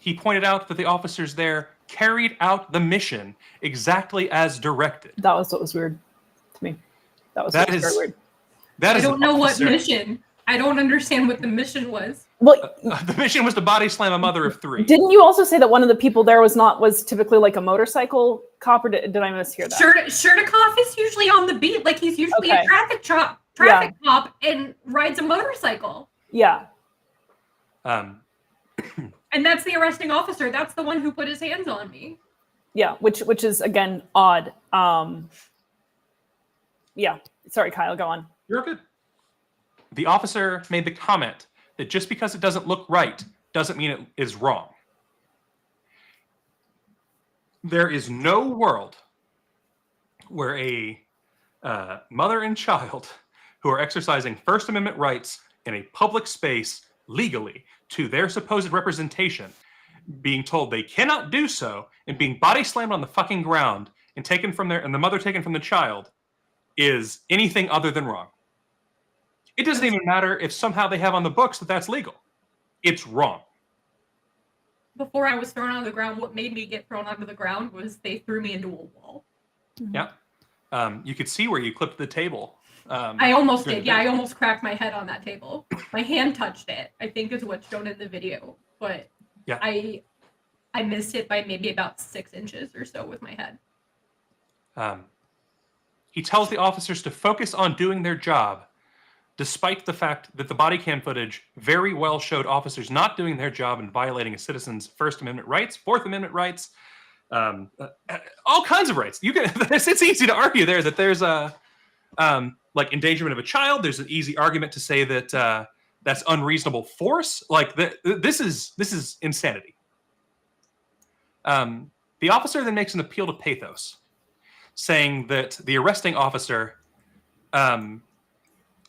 He pointed out that the officers there carried out the mission exactly as directed. That was what was weird to me. That was very weird. I don't know what mission. I don't understand what the mission was. Well, the mission was to body slam a mother of three. Didn't you also say that one of the people there was typically like a motorcycle cop, or did I mishear that? Shurtikoff is usually on the beat, like he's usually a traffic cop and rides a motorcycle. Yeah. And that's the arresting officer. That's the one who put his hands on me. Yeah, which is again odd. Yeah. Sorry, Kyle, go on. You're good. The officer made the comment that just because it doesn't look right doesn't mean it is wrong. There is no world where a mother and child who are exercising First Amendment rights in a public space legally to their supposed representation being told they cannot do so and being body slammed on the fucking ground and taken from and the mother taken from the child is anything other than wrong. It doesn't even matter if somehow they have on the books that that's legal. It's wrong. Before I was thrown onto the ground, what made me get thrown onto the ground was they threw me into a wall. Yeah. You could see where you clipped the table. I almost did. Yeah, I almost cracked my head on that table. My hand touched it, I think is what's shown in the video. But yeah, I missed it by maybe about 6 inches or so with my head. He tells the officers to focus on doing their job, despite the fact that the body cam footage very well showed officers not doing their job and violating a citizen's First Amendment rights, Fourth Amendment rights, all kinds of rights. You can. It's easy to argue there that there's a like endangerment of a child. There's an easy argument to say that that's unreasonable force. Like this is insanity. The officer then makes an appeal to pathos, saying that the arresting officer,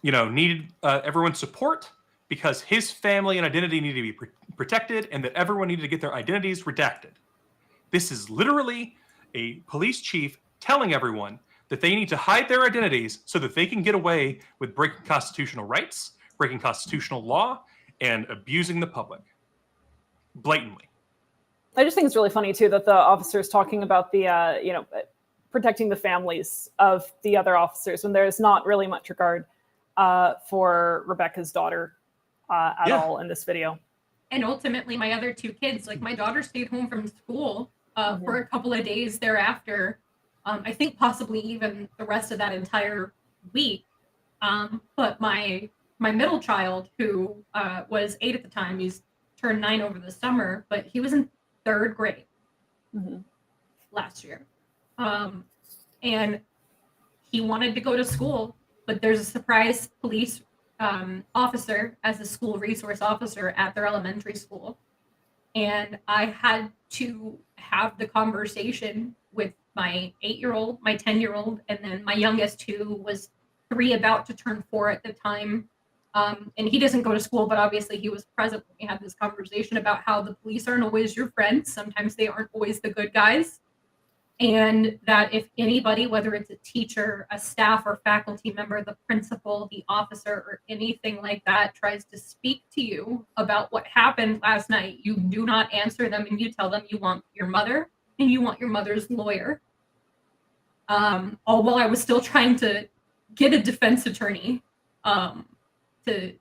needed everyone's support because his family and identity needed to be protected, and that everyone needed to get their identities redacted. This is literally a police chief telling everyone that they need to hide their identities so that they can get away with breaking constitutional rights, breaking constitutional law, and abusing the public blatantly. I just think it's really funny too that the officer is talking about the protecting the families of the other officers when there's not really much regard for Rebekah's daughter at all in this video. And ultimately, my other two kids, like my daughter stayed home from school for a couple of days thereafter. I think possibly even the rest of that entire week. But my middle child, who was 8 at the time, he's turned 9 over the summer, but he was in 3rd grade last year. And he wanted to go to school, but there's a surprise police officer as a school resource officer at their elementary school. And I had to have the conversation with my 8-year-old, my 10-year-old, and then my youngest, who was 3, about to turn 4 at the time. And he doesn't go to school, but obviously he was present when we had this conversation about how the police aren't always your friends. Sometimes they aren't always the good guys. And that if anybody, whether it's a teacher, a staff or faculty member, the principal, the officer, or anything like that, tries to speak to you about what happened last night, you do not answer them, and you tell them you want your mother and you want your mother's lawyer. All while I was still trying to get a defense attorney to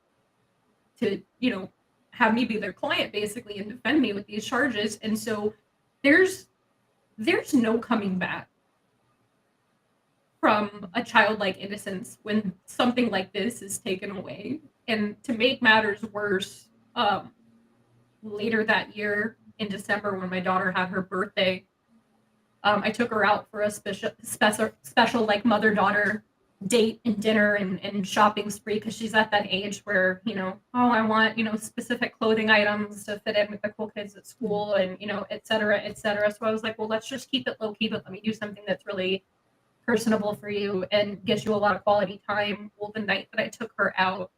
have me be their client basically and defend me with these charges. And so there's no coming back from a childlike innocence when something like this is taken away. And to make matters worse, later that year in December, when my daughter had her birthday, I took her out for a special like mother-daughter date and dinner and shopping spree, because she's at that age where, I want, specific clothing items to fit in with the cool kids at school and, et cetera, et cetera. So I was like, well, let's just keep it low key, but let me do something that's really personable for you and gives you a lot of quality time. Well, the night that I took her out,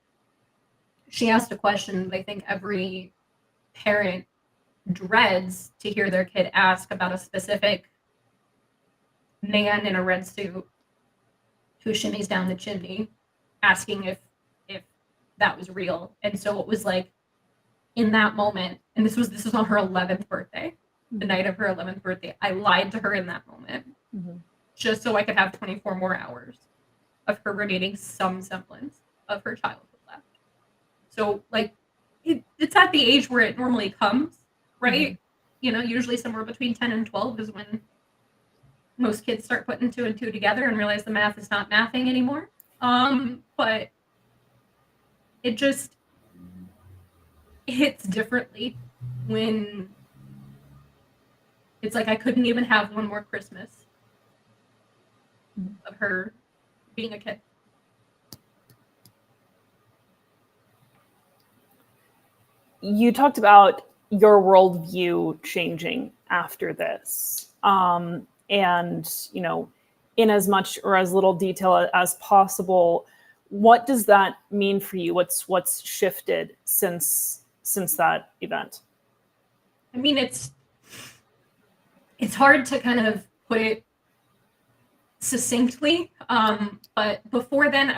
she asked a question that I think every parent dreads to hear their kid ask about a specific man in a red suit who shimmies down the chimney, asking if that was real. And so it was like, in that moment, and this was on her 11th birthday, the night of her 11th birthday, I lied to her in that moment, just so I could have 24 more hours of her remaining some semblance of her childhood left. So like, it's at the age where it normally comes, right? Usually somewhere between 10 and 12 is when most kids start putting 2 and 2 together and realize the math is not mathing anymore. But it just hits differently when it's like I couldn't even have one more Christmas of her being a kid. You talked about your worldview changing after this. And, in as much or as little detail as possible, what does that mean for you? What's shifted since that event? I mean, it's hard to kind of put it succinctly. But before then,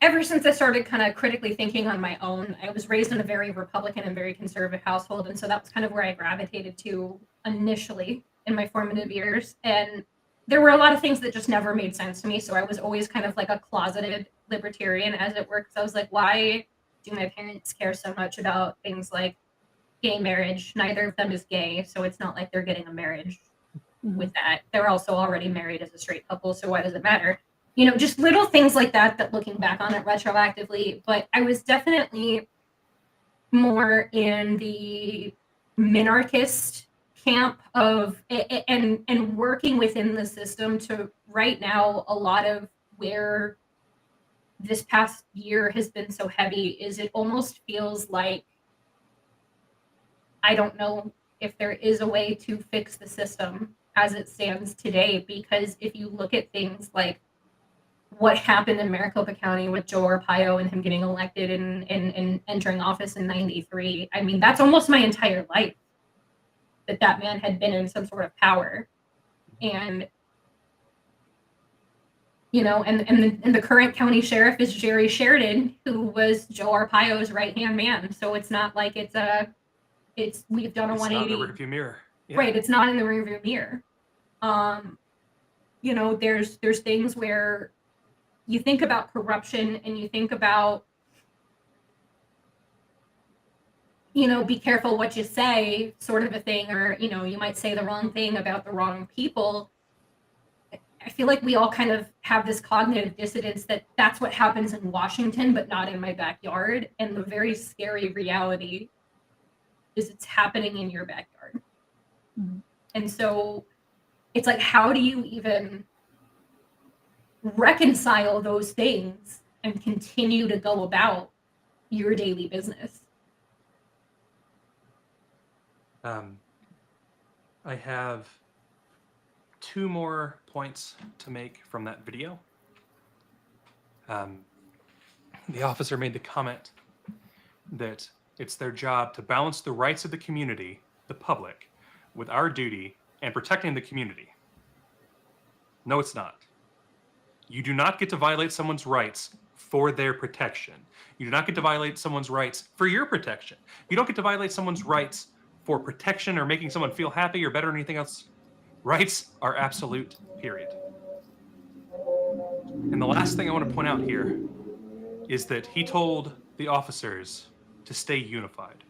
ever since I started kind of critically thinking on my own, I was raised in a very Republican and very conservative household. And so that was kind of where I gravitated to initially in my formative years. And there were a lot of things that just never made sense to me. So I was always kind of like a closeted libertarian, as it were. Because I was like, why do my parents care so much about things like gay marriage? Neither of them is gay, so it's not like they're getting a marriage with that. They're also already married as a straight couple, so why does it matter? just little things like that looking back on it retroactively. But I was definitely more in the minarchist camp of and working within the system to right now a lot of where this past year has been so heavy is it almost feels like I don't know if there is a way to fix the system as it stands today, because if you look at things like what happened in Maricopa County with Joe Arpaio and him getting elected and entering office in '93, I mean, that's almost my entire life that man had been in some sort of power. And and the current county sheriff is Jerry Sheridan, who was Joe Arpaio's right-hand man. So it's not like we've done a 180. It's not in the rearview mirror. Yeah. Right, it's not in the rearview mirror. There's things where you think about corruption and you think about, be careful what you say, sort of a thing, or, you might say the wrong thing about the wrong people. I feel like we all kind of have this cognitive dissonance that that's what happens in Washington, but not in my backyard. And the very scary reality is it's happening in your backyard. Mm-hmm. And so it's like, how do you even reconcile those things and continue to go about your daily business? I have 2 more points to make from that video. The officer made the comment that it's their job to balance the rights of the community, the public, with our duty and protecting the community. No, it's not. You do not get to violate someone's rights for their protection. You do not get to violate someone's rights for your protection. You don't get to violate someone's rights for protection or making someone feel happy or better or anything else. Rights are absolute, period. And the last thing I want to point out here is that he told the officers to stay unified.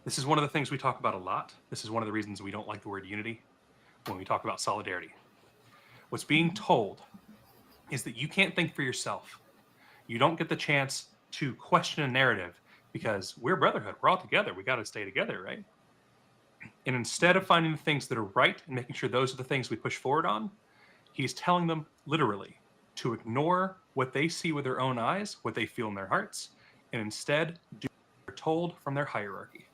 This is one of the things we talk about a lot. This is one of the reasons we don't like the word unity when we talk about solidarity. What's being told is that you can't think for yourself. You don't get the chance to question a narrative because we're brotherhood. We're all together. We got to stay together, right? And instead of finding the things that are right and making sure those are the things we push forward on, he's telling them literally to ignore what they see with their own eyes, what they feel in their hearts, and instead do what they're told from their hierarchy.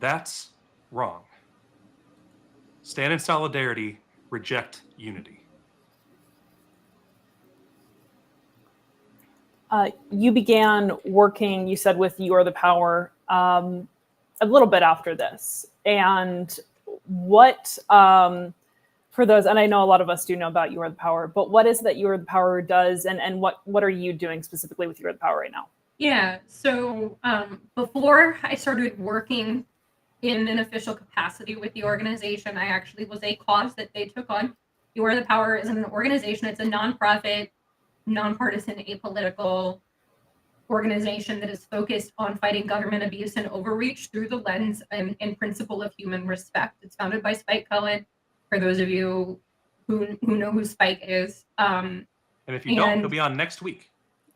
That's wrong. Stand in solidarity, reject unity. You began working, you said, with You Are the Power a little bit after this. And what, for those, and I know a lot of us do know about You Are the Power, but what is that You Are the Power does, and what are you doing specifically with You Are the Power right now? Yeah, so before I started working in an official capacity with the organization, I actually was a cause that they took on. You Are the Power is an organization. It's a nonprofit, nonpartisan, apolitical organization that is focused on fighting government abuse and overreach through the lens and principle of human respect. It's founded by Spike Cohen, for those of you who know who Spike is. And if you don't, he'll be on next week,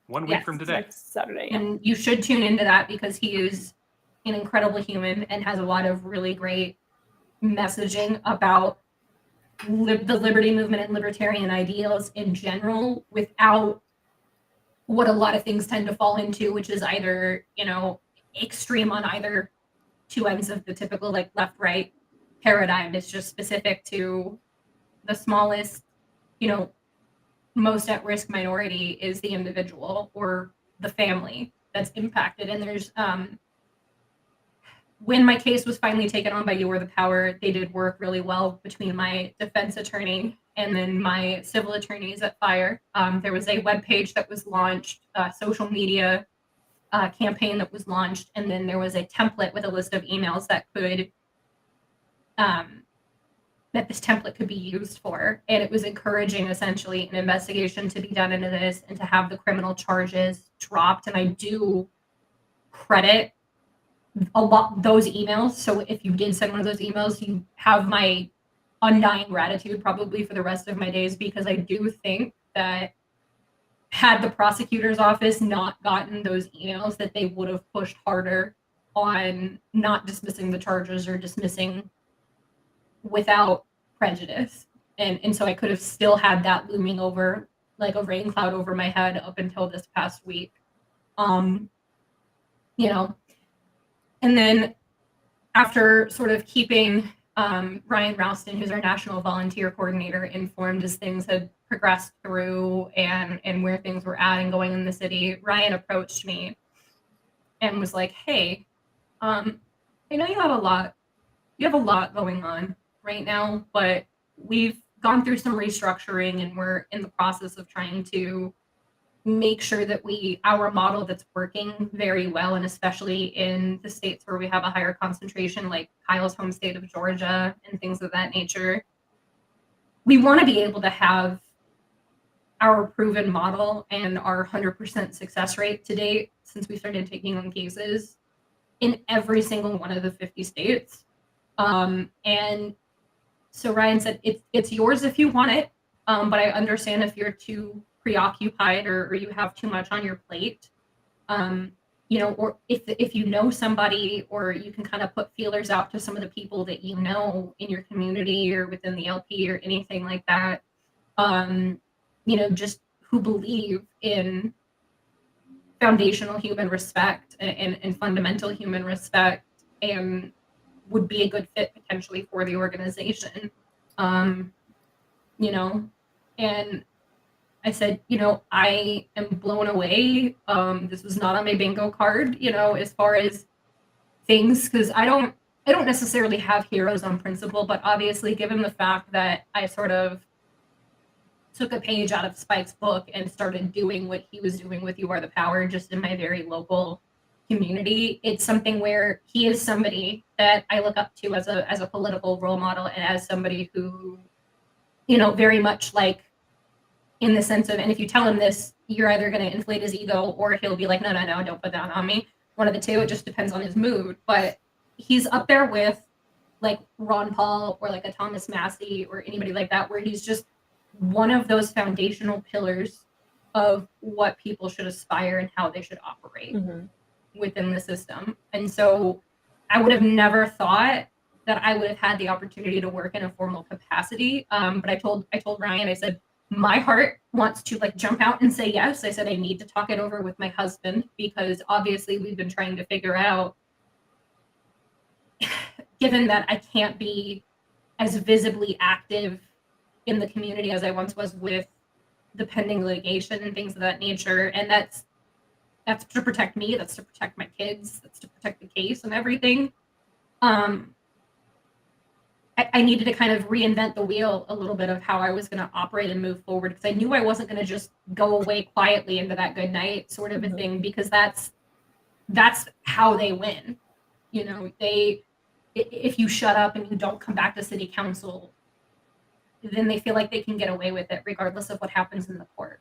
1 week from today. Next Saturday. Yeah. And you should tune into that because he is an incredible human and has a lot of really great messaging about the liberty movement and libertarian ideals in general, without what a lot of things tend to fall into, which is either, extreme on either two ends of the typical like left-right paradigm. It's just specific to the smallest, most at-risk minority is the individual or the family that's impacted. And there's when my case was finally taken on by You Are the Power, they did work really well between my defense attorney and then my civil attorneys at FIRE. There was a webpage that was launched, a social media campaign that was launched, and then there was a template with a list of emails that could that this template could be used for. And it was encouraging essentially an investigation to be done into this and to have the criminal charges dropped. And I do credit a lot those emails. So if you did send one of those emails, you have my undying gratitude probably for the rest of my days, because I do think that had the prosecutor's office not gotten those emails, that they would have pushed harder on not dismissing the charges or dismissing without prejudice. And so I could have still had that looming over like a rain cloud over my head up until this past week. You know, and then after sort of keeping Ryan Ralston, who's our national volunteer coordinator, informed as things had progressed through and where things were at and going in the city, Ryan approached me and was like, hey, I know you have a lot going on right now, but we've gone through some restructuring and we're in the process of trying to make sure that our model that's working very well, and especially in the states where we have a higher concentration, like Kyle's home state of Georgia and things of that nature, we want to be able to have our proven model and our 100% success rate to date since we started taking on cases in every single one of the 50 states. And so Ryan said, it's yours if you want it, but I understand if you're too preoccupied or you have too much on your plate, you know, or if you know somebody, or you can kind of put feelers out to some of the people that you know in your community or within the LP or anything like that, you know, just who believe in foundational human respect and fundamental human respect and would be a good fit potentially for the organization. You know, and I said, you know, I am blown away. This was not on my bingo card, you know, as far as things, because I don't necessarily have heroes on principle, but obviously given the fact that I sort of took a page out of Spike's book and started doing what he was doing with You Are the Power just in my very local community, it's something where he is somebody that I look up to as a political role model and as somebody who, you know, very much like in the sense of, and if you tell him this, you're either going to inflate his ego or he'll be like, no, don't put that on me. One of the two, it just depends on his mood. But he's up there with like Ron Paul or like a Thomas Massie or anybody like that, where he's just one of those foundational pillars of what people should aspire and how they should operate within the system. And so I would have never thought that I would have had the opportunity to work in a formal capacity. But I told Ryan, I said, my heart wants to like jump out and say yes. I said, I need to talk it over with my husband, because obviously we've been trying to figure out, given that I can't be as visibly active in the community as I once was with the pending litigation and things of that nature. And that's to protect me, that's to protect my kids, that's to protect the case and everything. I needed to kind of reinvent the wheel a little bit of how I was going to operate and move forward, because I knew I wasn't going to just go away quietly into that good night sort of a thing, because that's how they win. You know, if you shut up and you don't come back to city council, then they feel like they can get away with it regardless of what happens in the court.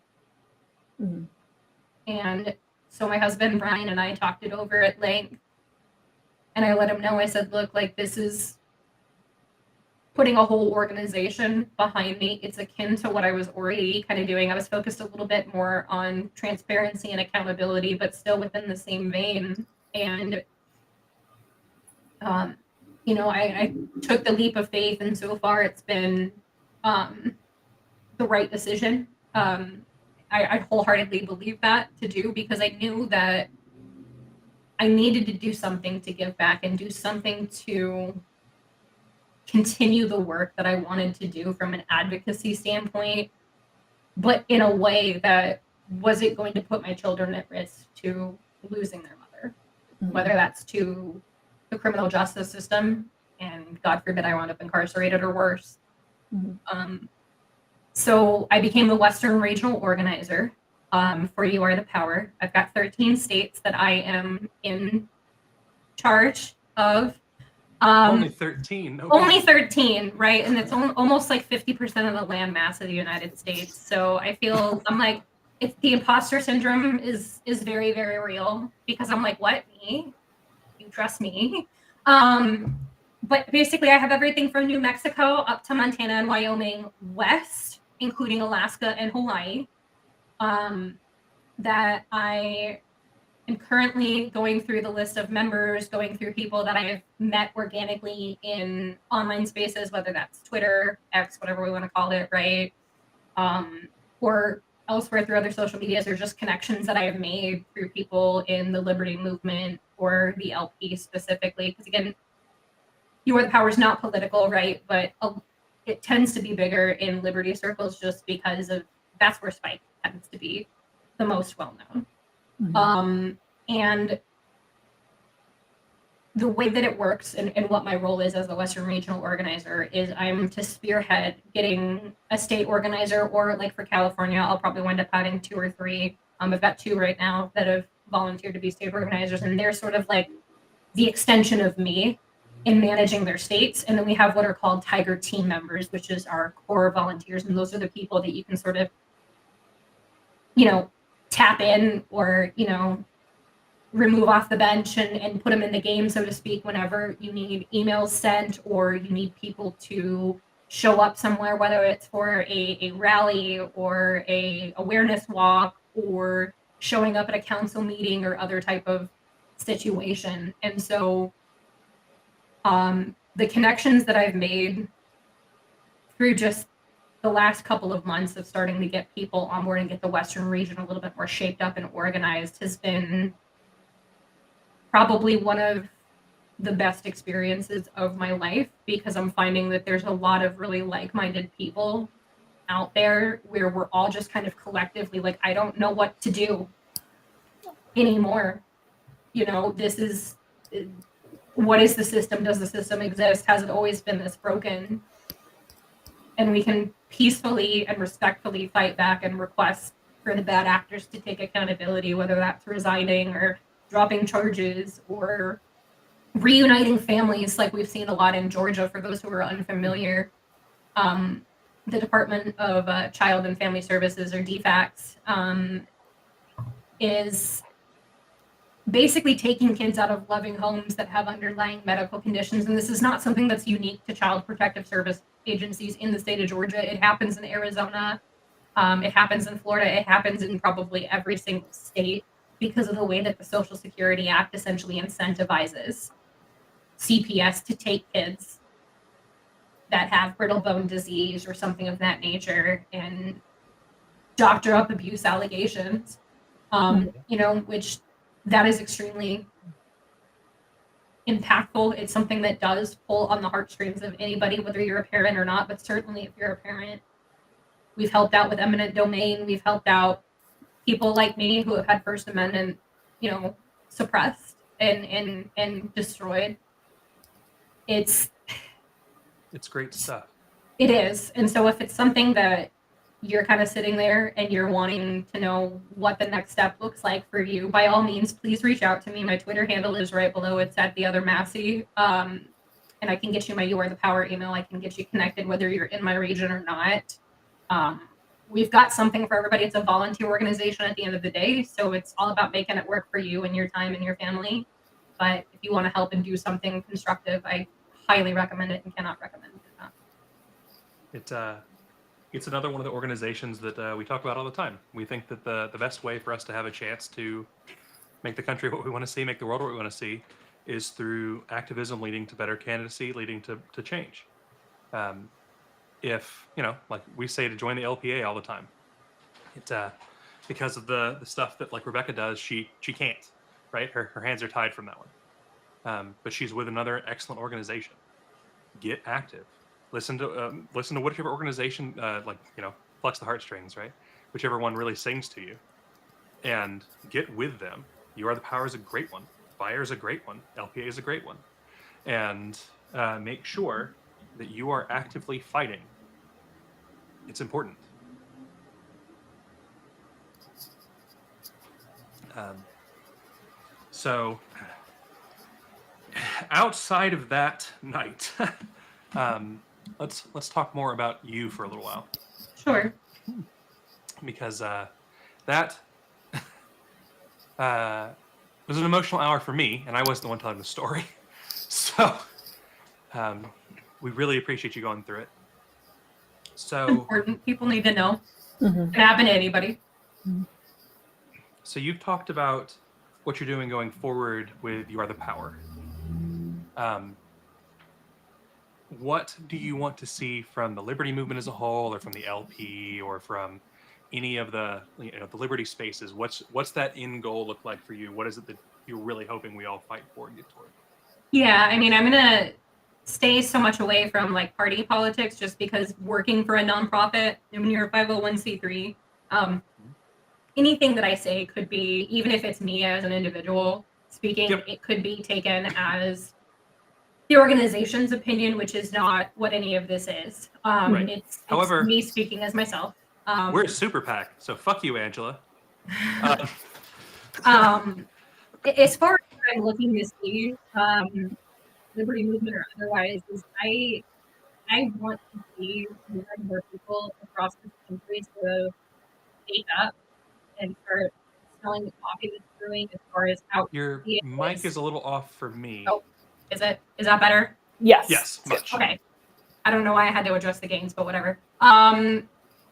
And so my husband, Brian, and I talked it over at length, and I let him know, I said, look, like, this is putting a whole organization behind me. It's akin to what I was already kind of doing. I was focused a little bit more on transparency and accountability, but still within the same vein. And, you know, I took the leap of faith, and so far it's been the right decision. I wholeheartedly believe that to do, because I knew that I needed to do something to give back and do something to continue the work that I wanted to do from an advocacy standpoint, but in a way that wasn't going to put my children at risk to losing their mother, whether that's to the criminal justice system, and God forbid I wound up incarcerated or worse. So I became the Western Regional Organizer for You Are the Power. I've got 13 states that I am in charge of. Only 13. Okay. Only 13, right? And it's almost like 50% of the land mass of the United States. So I feel, I'm like, the imposter syndrome is very, very real, because I'm like, what, me? You trust me? but basically, I have everything from New Mexico up to Montana and Wyoming west, including Alaska and Hawaii. That I am currently going through the list of members, going through people that I've met organically in online spaces, whether that's Twitter, X, whatever we want to call it, right? Or elsewhere through other social medias, or just connections that I have made through people in the liberty movement or the LP specifically. Because again, You Are the Power is not political, right? But it tends to be bigger in liberty circles just because of that's where Spike tends to be the most well known. And the way that it works and what my role is as a Western Regional Organizer is I'm to spearhead getting a state organizer, or like for California, I'll probably wind up having 2 or 3. I've got 2 right now that have volunteered to be state organizers, and they're sort of like the extension of me in managing their states. And then we have what are called Tiger team members, which is our core volunteers. And those are the people that you can sort of, tap in or, remove off the bench and put them in the game, so to speak, whenever you need emails sent or you need people to show up somewhere, whether it's for a rally or a awareness walk or showing up at a council meeting or other type of situation. And so the connections that I've made through just the last couple of months of starting to get people on board and get the Western region a little bit more shaped up and organized has been probably one of the best experiences of my life, because I'm finding that there's a lot of really like-minded people out there where we're all just kind of collectively like, I don't know what to do anymore. This is, what is the system? Does the system exist? Has it always been this broken? And we can peacefully and respectfully fight back and request for the bad actors to take accountability, whether that's resigning or dropping charges or reuniting families, like we've seen a lot in Georgia. For those who are unfamiliar, the Department of Child and Family Services, or DFACS, is basically taking kids out of loving homes that have underlying medical conditions. And this is not something that's unique to Child Protective Service agencies in the state of Georgia. It happens in Arizona. It happens in Florida. It happens in probably every single state, because of the way that the Social Security Act essentially incentivizes CPS to take kids that have brittle bone disease or something of that nature and doctor up abuse allegations, which that is extremely impactful. It's something that does pull on the heartstrings of anybody, whether you're a parent or not, but certainly if you're a parent. We've helped out with eminent domain. We've helped out people like me who have had First Amendment, suppressed and destroyed. It's great stuff. It is. And so if it's something that you're kind of sitting there and you're wanting to know what the next step looks like for you, by all means, please reach out to me. My Twitter handle is right below. It's at the other Massie. And I can get you my You Are the Power email. I can get you connected whether you're in my region or not. We've got something for everybody. It's a volunteer organization at the end of the day. So it's all about making it work for you and your time and your family. But if you want to help and do something constructive, I highly recommend it and cannot recommend it enough. It's another one of the organizations that we talk about all the time. We think that the best way for us to have a chance to make the country what we want to see, make the world what we want to see, is through activism leading to better candidacy, leading to change. If, like we say to join the LPA all the time, because of the stuff that like Rebekah does, she can't, right? Her hands are tied from that one. But she's with another excellent organization. Get active. Listen to whichever organization, plucks the heartstrings, right? Whichever one really sings to you, and get with them. You Are the Power is a great one. Fire is a great one. LPA is a great one. And make sure that you are actively fighting. It's important. So outside of that night, let's talk more about you for a little while. Sure. Because that was an emotional hour for me, and I wasn't the one telling the story. So We really appreciate you going through it. So, Important. People need to know. Mhm. Can happen to anybody. so you've talked about what you're doing going forward with You Are the Power. What do you want to see from the Liberty movement as a whole, or from the LP, or from any of the the Liberty spaces? What's that end goal look like for you? What is it that you're really hoping we all fight for and get toward? Yeah, I mean, I'm gonna stay so much away from like party politics just because working for a nonprofit and when you're a 501c3, anything that I say could be, even if it's me as an individual speaking, Yep. it could be taken as the organization's opinion, which is not what any of this is. Right. It's However, me speaking as myself. we're a super PAC, so fuck you, Angela. As far as what I'm looking to see, Liberty movement or otherwise, is I want to see more and more people across this country to speak up and start smelling the coffee that's brewing as far as how Your easy it mic is a little off for me. Oh, is that better? Yes. Yes, much. Okay. I don't know why I had to adjust the gains, but whatever.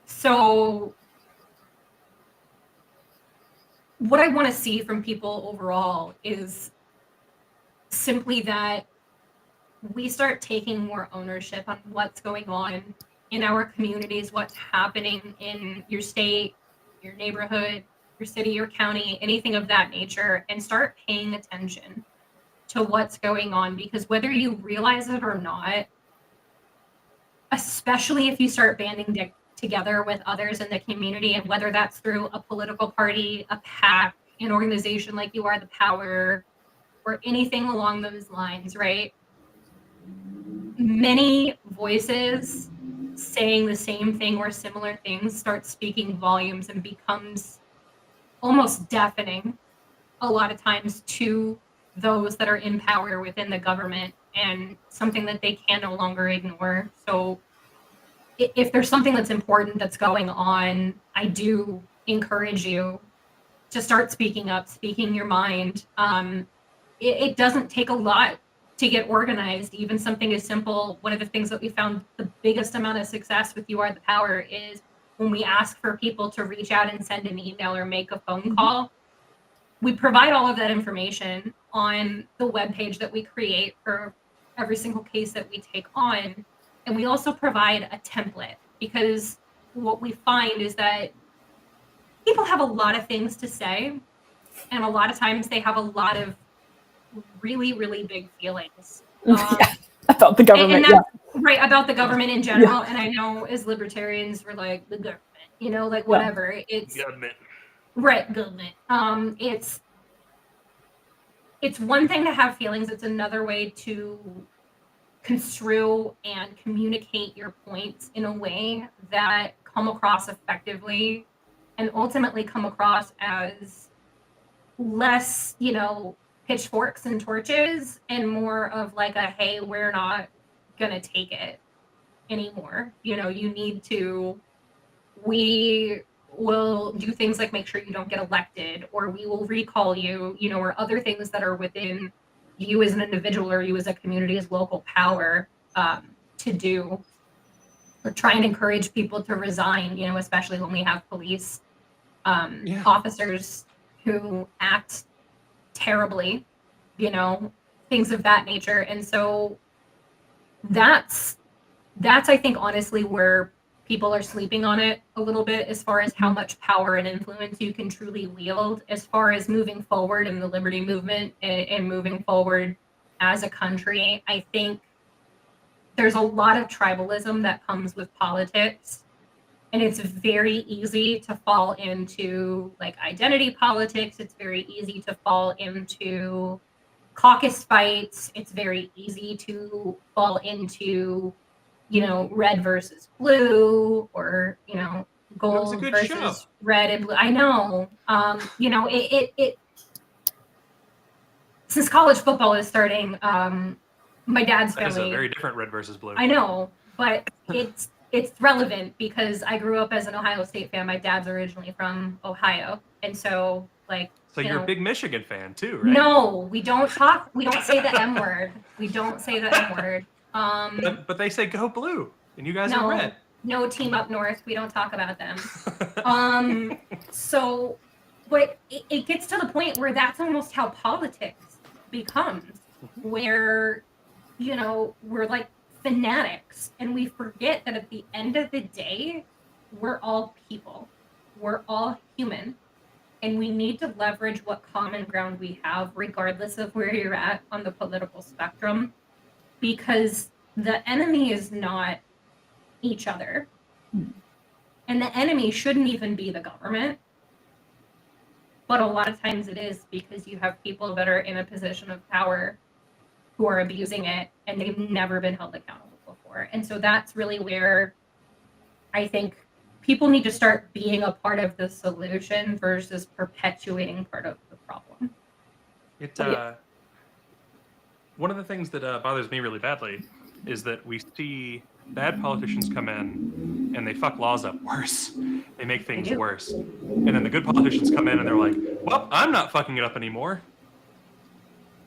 So what I want to see from people overall is simply that we start taking more ownership on what's going on in our communities, what's happening in your state, your neighborhood, your city, your county, anything of that nature, and start paying attention to what's going on. Because whether you realize it or not, especially if you start banding together with others in the community, and whether that's through a political party, a PAC, an organization like You Are the Power, or anything along those lines, right? Many voices saying the same thing or similar things start speaking volumes and becomes almost deafening a lot of times to those that are in power within the government, and something that they can no longer ignore. So if there's something that's important that's going on, I do encourage you to start speaking up, speaking your mind. It doesn't take a lot to get organized. Even something as simple, one of the things that we found the biggest amount of success with You Are the Power is when we ask for people to reach out and send an email or make a phone call. We provide all of that information on the webpage that we create for every single case that we take on. And we also provide a template, because what we find is that people have a lot of things to say, and a lot of times they have a lot of really, really big feelings. About the government, and that's right, about the government in general. Yeah. And I know as libertarians, we're like, the government, like whatever. It's Government. right, government. It's one thing to have feelings. It's another way to construe and communicate your points in a way that come across effectively and ultimately come across as less, pitchforks and torches, and more of like a, hey, we're not gonna take it anymore. We will do things like make sure you don't get elected, or we will recall you, or other things that are within you as an individual or you as a community as local power to do. Or try and encourage people to resign, especially when we have police officers who act terribly, things of that nature. And so that's I think honestly where people are sleeping on it a little bit, as far as how much power and influence you can truly wield as far as moving forward in the liberty movement and moving forward as a country. I think there's a lot of tribalism that comes with politics, and it's very easy to fall into like identity politics. It's very easy to fall into caucus fights. It's very easy to fall into red versus blue, or gold versus show. red and blue. I know. It since college football is starting, my dad's That is family. a very different red versus blue. I know, but it's relevant because I grew up as an Ohio State fan. My dad's originally from Ohio, and so So you're a big Michigan fan too, right? No, we don't say the M word. We don't say the M word. But they say go blue, and you guys No. are red. No team up north. We don't talk about them. So, but it gets to the point where that's almost how politics becomes, where, you know, we're like fanatics and we forget that at the end of the day, we're all people. We're all human. And we need to leverage what common ground we have, regardless of where you're at on the political spectrum, because the enemy is not each other. And the enemy shouldn't even be the government. But a lot of times it is, because you have people that are in a position of power who are abusing it and they've never been held accountable before. And so that's really where I think people need to start being a part of the solution versus perpetuating part of the problem. One of the things that bothers me really badly is that we see bad politicians come in and they fuck laws up worse. They make things worse. And then the good politicians come in and they're like, well, I'm not fucking it up anymore.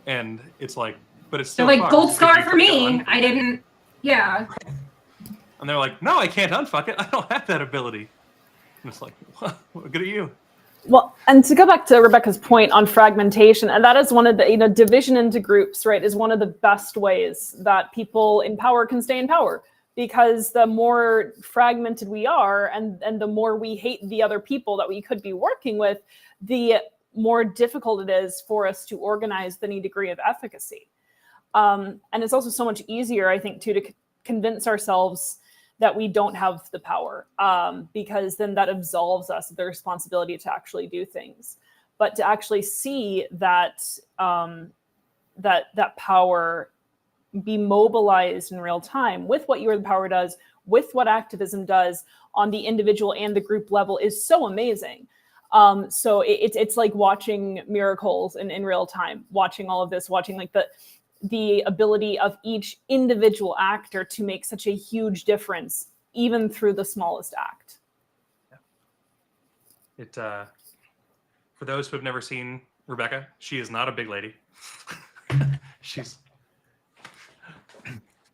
And it's like, but it's still they're like, fucked. gold star for me. I didn't, yeah. And they're like, no, I can't unfuck it. I don't have that ability. And it's like, well, good at you. Well, and to go back to Rebekah's point on fragmentation, and that is one of the, you know, division into groups, right, is one of the best ways that people in power can stay in power. Because the more fragmented we are, and the more we hate the other people that we could be working with, the more difficult it is for us to organize any degree of efficacy. And it's also so much easier, I think, to convince ourselves that we don't have the power, because then that absolves us of the responsibility to actually do things. But to actually see that that power be mobilized in real time with what You Are the Power does, with what activism does on the individual and the group level is so amazing. So it's like watching miracles in real time, watching all of this, watching like the ability of each individual actor to make such a huge difference, even through the smallest act. For those who have never seen Rebekah, she is not a big lady. She's...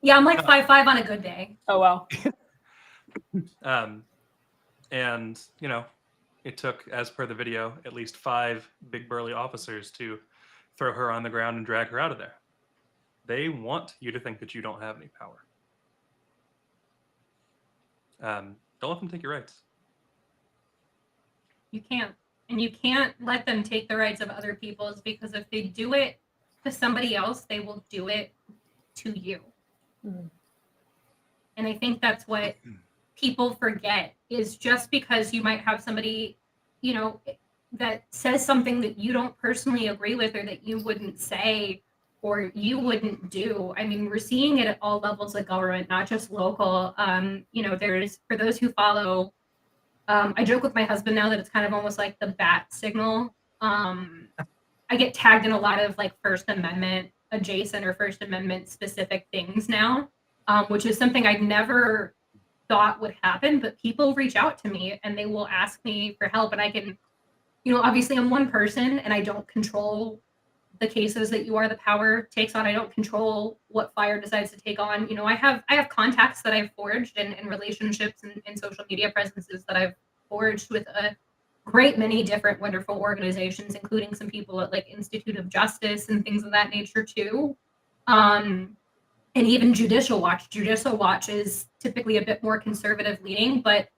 Yeah, I'm like 5'5" on a good day. Oh, wow. And, you know, it took, as per the video, at least 5 big burly officers to throw her on the ground and drag her out of there. They want you to think that you don't have any power. Don't let them take your rights. You can't. And you can't let them take the rights of other people's, because if they do it to somebody else, they will do it to you. Mm. And I think that's what people forget, is just because you might have somebody, you know, that says something that you don't personally agree with, or that you wouldn't say, or you wouldn't do. I mean, we're seeing it at all levels of government, not just local. You know, there's, for those who follow, I joke with my husband now that it's kind of almost like the bat signal. I get tagged in a lot of like First Amendment adjacent or First Amendment specific things now, which is something I never thought would happen, but people reach out to me and they will ask me for help. And I can, you know, obviously I'm one person and I don't control the cases that You Are the Power takes on. I don't control what FIRE decides to take on. You know, I have contacts that I've forged and relationships and social media presences that I've forged with a great many different wonderful organizations, including some people at like Institute of Justice and things of that nature too. And even Judicial Watch. Judicial Watch is typically a bit more conservative leaning, but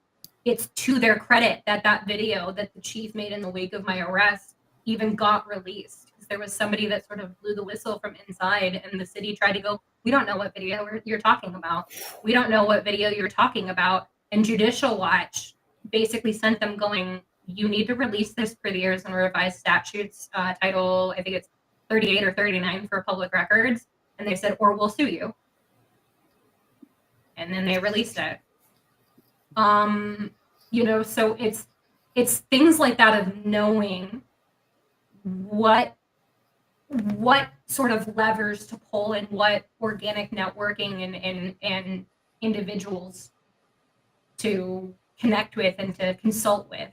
it's to their credit that that video that the chief made in the wake of my arrest even got released. There was somebody that sort of blew the whistle from inside, and the city tried to go, we don't know what video you're talking about. We don't know what video you're talking about. And Judicial Watch basically sent them going, you need to release this per the Arizona Revised Statutes, title, I think it's 38 or 39 for public records. And they said, or we'll sue you. And then they released it. You know, so it's things like that of knowing what sort of levers to pull and what organic networking and individuals to connect with and to consult with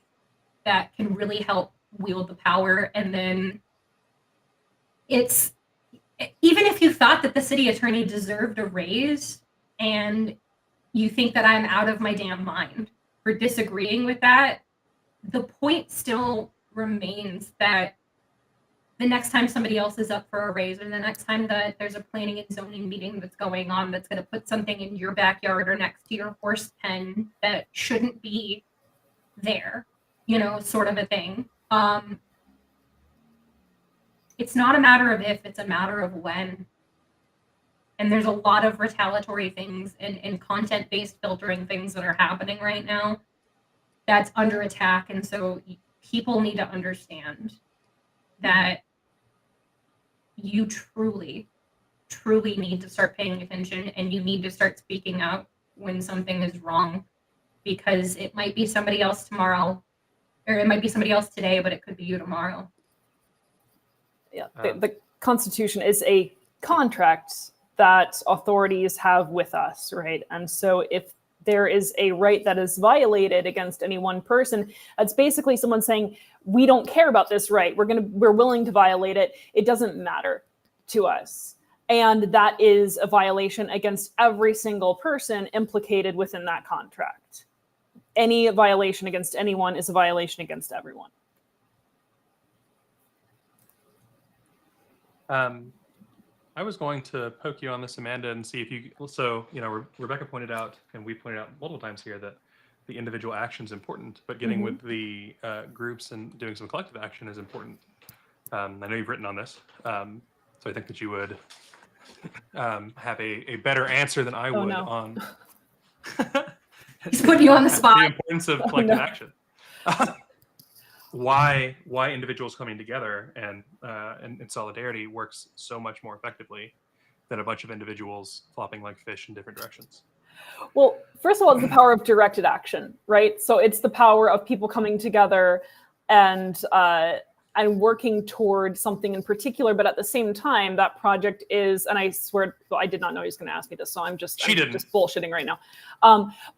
that can really help wield the power. And then even if you thought that the city attorney deserved a raise and you think that I'm out of my damn mind for disagreeing with that, the point still remains that the next time somebody else is up for a raise, or the next time that there's a planning and zoning meeting that's going on that's going to put something in your backyard or next to your horse pen that shouldn't be there, sort of a thing. It's not a matter of if, it's a matter of when. And there's a lot of retaliatory things and content-based filtering things that are happening right now that's under attack. And so people need to understand that you truly, truly need to start paying attention, and you need to start speaking out when something is wrong, because it might be somebody else tomorrow, or it might be somebody else today, but it could be you tomorrow. Yeah, the Constitution is a contract that authorities have with us, right? And so if there is a right that is violated against any one person, that's basically someone saying, we don't care about this right. We're willing to violate it. It doesn't matter to us. And that is a violation against every single person implicated within that contract. Any violation against anyone is a violation against everyone. I was going to poke you on this, Amanda, and see if you, so, Rebekah pointed out, and we pointed out multiple times here, that the individual action is important, but getting with the groups and doing some collective action is important. I know you've written on this, so I think that you would have a better answer than I would on He's putting you on the spot. The importance of collective action. Why individuals coming together and in solidarity works so much more effectively than a bunch of individuals flopping like fish in different directions. Well, first of all, it's the power of directed action, right? So it's the power of people coming together and working toward something in particular, but at the same time, that project is, and I swear, well, I did not know he was going to ask me this, so I'm just bullshitting right now.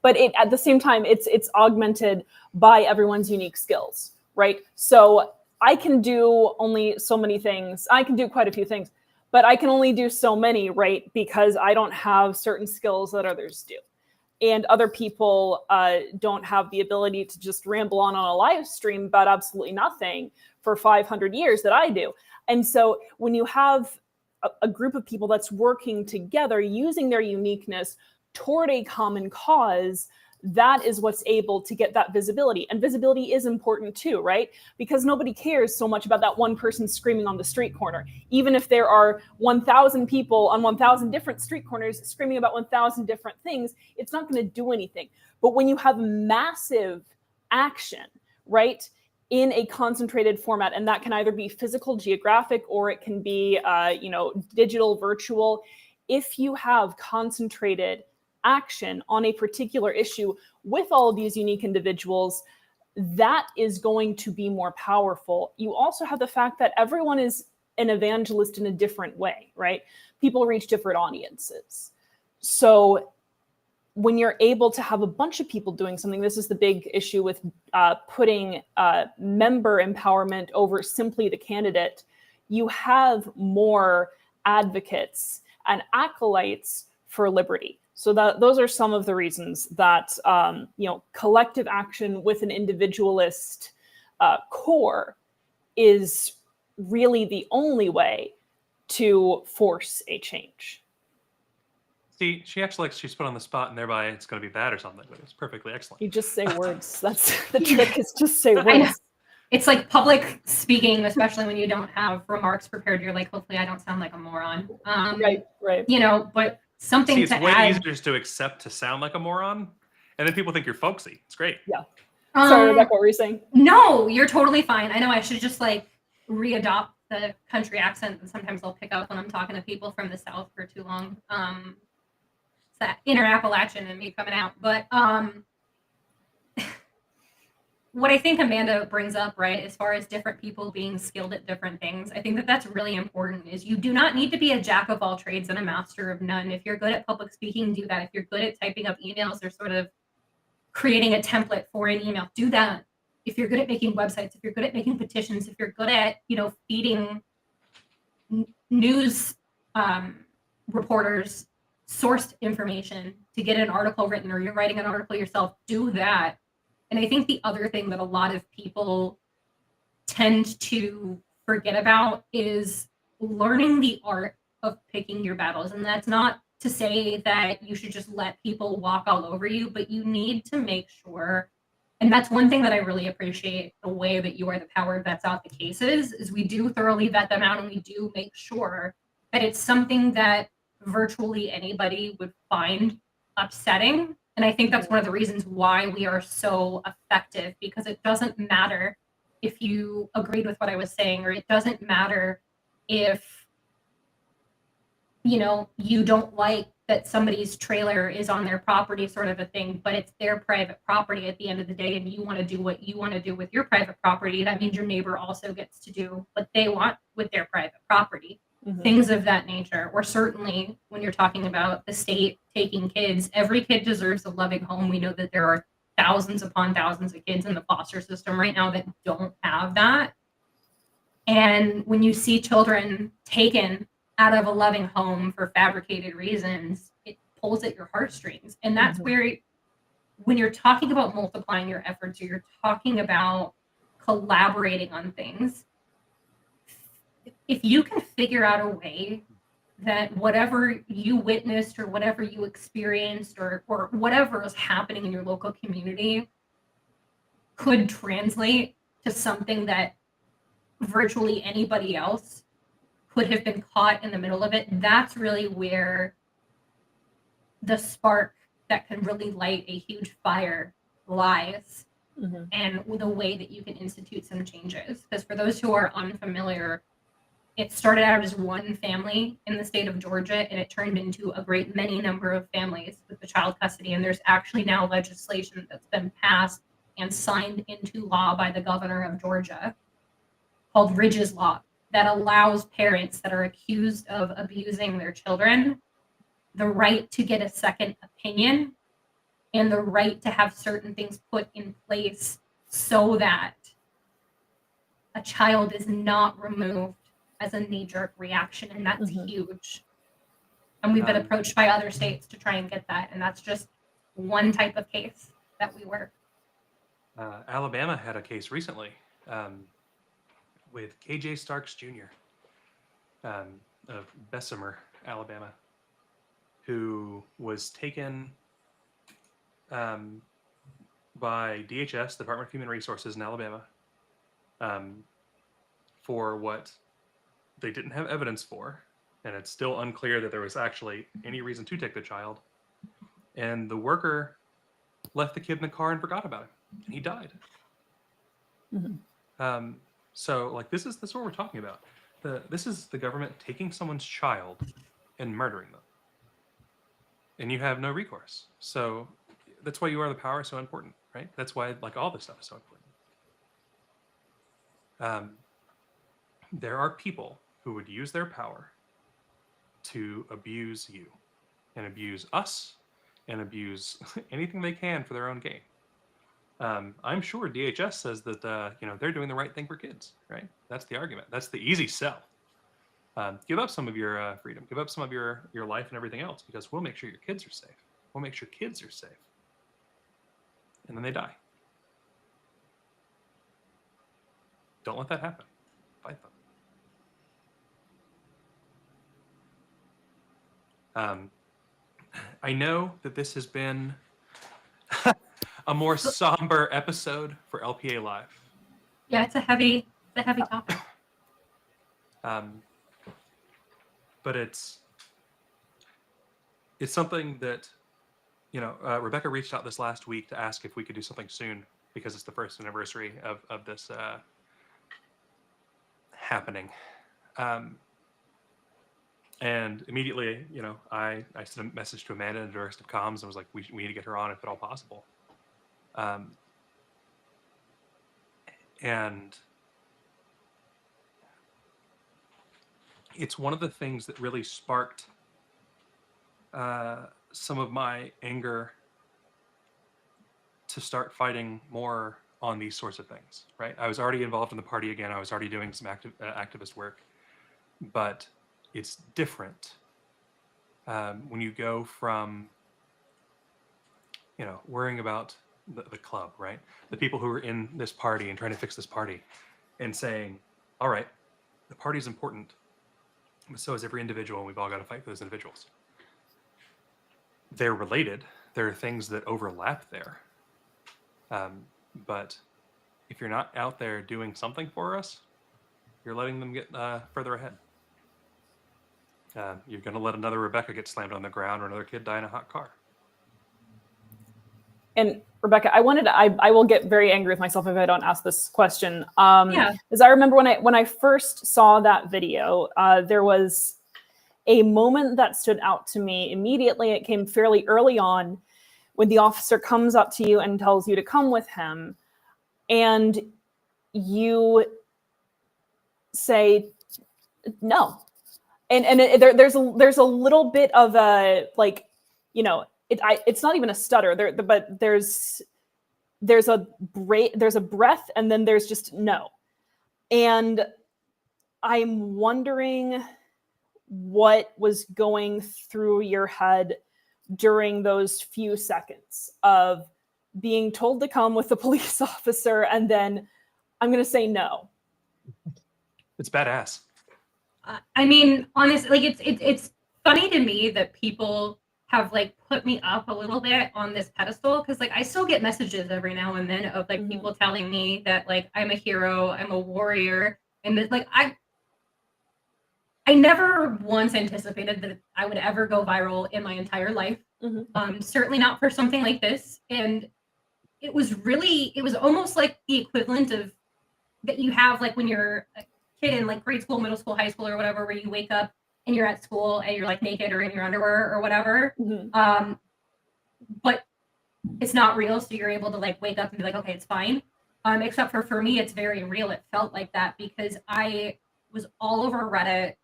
But at the same time, it's augmented by everyone's unique skills. Right. So I can do only so many things. I can do quite a few things, but I can only do so many, right? Because I don't have certain skills that others do. And other people don't have the ability to just ramble on a live stream about absolutely nothing for 500 years that I do. And so when you have a group of people that's working together, using their uniqueness toward a common cause, that is what's able to get that visibility. And visibility is important too, right? Because nobody cares so much about that one person screaming on the street corner. Even if there are 1,000 people on 1,000 different street corners screaming about 1,000 different things, it's not going to do anything. But when you have massive action, right, in a concentrated format, and that can either be physical, geographic, or it can be, digital, virtual. If you have concentrated action on a particular issue with all of these unique individuals, that is going to be more powerful. You also have the fact that everyone is an evangelist in a different way, right? People reach different audiences. So when you're able to have a bunch of people doing something, this is the big issue with putting member empowerment over simply the candidate, you have more advocates and acolytes for liberty. So those are some of the reasons that collective action with an individualist core is really the only way to force a change. See, she acts like she's put on the spot, and thereby it's going to be bad or something, but it's perfectly excellent. You just say words. That's the trick, is just say words. I know. It's like public speaking, especially when you don't have remarks prepared. You're like, hopefully I don't sound like a moron. Right. But something it's to way add. easier just to accept to sound like a moron, and then people think you're folksy. It's great. Yeah. Sorry, Rebekah, what were you saying? No, you're totally fine. I know I should just readopt the country accent, and sometimes I'll pick up when I'm talking to people from the South for too long. It's that inner Appalachian in me coming out. But what I think Amanda brings up, right, as far as different people being skilled at different things, I think that that's really important, is you do not need to be a jack of all trades and a master of none. If you're good at public speaking, do that. If you're good at typing up emails or sort of creating a template for an email, do that. If you're good at making websites, if you're good at making petitions, if you're good at, feeding news reporters sourced information to get an article written, or you're writing an article yourself, do that. And I think the other thing that a lot of people tend to forget about is learning the art of picking your battles. And that's not to say that you should just let people walk all over you, but you need to make sure. And that's one thing that I really appreciate the way that You Are the Power vets out the cases, is we do thoroughly vet them out, and we do make sure that it's something that virtually anybody would find upsetting. And I think that's one of the reasons why we are so effective, because it doesn't matter if you agreed with what I was saying, or it doesn't matter if, you know, you don't like that somebody's trailer is on their property, sort of a thing, but it's their private property at the end of the day, and you want to do what you want to do with your private property. That means your neighbor also gets to do what they want with their private property. Things of that nature. Or certainly when you're talking about the state taking kids, every kid deserves a loving home. We know that there are thousands upon thousands of kids in the foster system right now that don't have that. And when you see children taken out of a loving home for fabricated reasons, it pulls at your heartstrings. And that's where, when you're talking about multiplying your efforts, or you're talking about collaborating on things, if you can figure out a way that whatever you witnessed, or whatever you experienced, or whatever is happening in your local community could translate to something that virtually anybody else could have been caught in the middle of it, that's really where the spark that can really light a huge fire lies. And the way that you can institute some changes. Because for those who are unfamiliar, it started out as one family in the state of Georgia, and it turned into a great many number of families with the child custody. And there's actually now legislation that's been passed and signed into law by the governor of Georgia called Ridge's Law, that allows parents that are accused of abusing their children the right to get a second opinion, and the right to have certain things put in place so that a child is not removed as a knee-jerk reaction. And that's huge. And we've been approached by other states to try and get that. And that's just one type of case that we work. Alabama had a case recently with KJ Starks Jr. Of Bessemer, Alabama, who was taken by DHS, the Department of Human Resources in Alabama, for what they didn't have evidence for, and it's still unclear that there was actually any reason to take the child. And the worker left the kid in the car and forgot about him, and he died. So, like, this is what we're talking about. This is the government taking someone's child and murdering them, and you have no recourse. So that's why You Are the Power is so important, right? That's why, like, all this stuff is so important. There are people who would use their power to abuse you, and abuse us, and abuse anything they can for their own gain. I'm sure DHS says that they're doing the right thing for kids, right? That's the argument. That's the easy sell. Give up some of your freedom. Give up some of your life and everything else, because we'll make sure your kids are safe. We'll make sure kids are safe. And then they die. Don't let that happen. Fight them. I know that this has been a more somber episode for LPA Live. Yeah, it's a heavy topic. But it's something that, Rebekah reached out this last week to ask if we could do something soon, because it's the first anniversary of this happening. And immediately, I sent a message to Amanda and Director of Comms and was like, we need to get her on if at all possible. And it's one of the things that really sparked some of my anger to start fighting more on these sorts of things, right? I was already involved in the party again. I was already doing some activist work, but it's different when you go from, worrying about the club, right? The people who are in this party and trying to fix this party, and saying, all right, the party's important, but so is every individual, and we've all got to fight for those individuals. They're related. There are things that overlap there. But if you're not out there doing something for us, you're letting them get further ahead. You're going to let another Rebekah get slammed on the ground or another kid die in a hot car. And Rebekah, I will get very angry with myself if I don't ask this question. Yeah. Because I remember when I first saw that video, there was a moment that stood out to me immediately. It came fairly early on when the officer comes up to you and tells you to come with him, and you say no. There's a little bit of a, like, it's not even a stutter there, but there's a breath, and then there's just no. And I'm wondering what was going through your head during those few seconds of being told to come with the police officer, and then I'm going to say no. It's badass. I mean, honestly, like it's funny to me that people have like put me up a little bit on this pedestal, because like I still get messages every now and then of like people telling me that like I'm a hero, I'm a warrior, and that like I never once anticipated that I would ever go viral in my entire life. Certainly not for something like this. And it was almost like the equivalent of that you have like when you're a kid in like grade school, middle school, high school, or whatever, where you wake up and you're at school and you're like naked or in your underwear or whatever. But it's not real. So you're able to like wake up and be like, okay, it's fine. Except for me, it's very real. It felt like that because I was all over Reddit.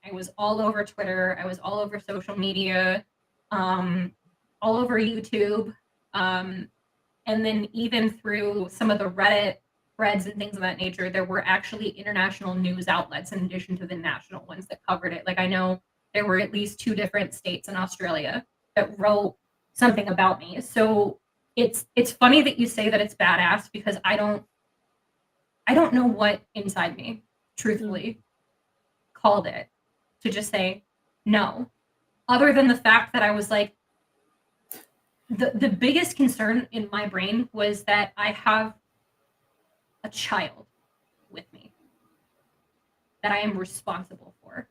I was all over Twitter. I was all over social media, all over YouTube. And then even through some of the Reddit threads and things of that nature, there were actually international news outlets in addition to the national ones that covered it. Like I know there were at least 2 different states in Australia that wrote something about me. So it's funny that you say that it's badass, because I don't know what inside me, truthfully, called it to just say no, other than the fact that I was like, the biggest concern in my brain was that I have a child with me that I am responsible for.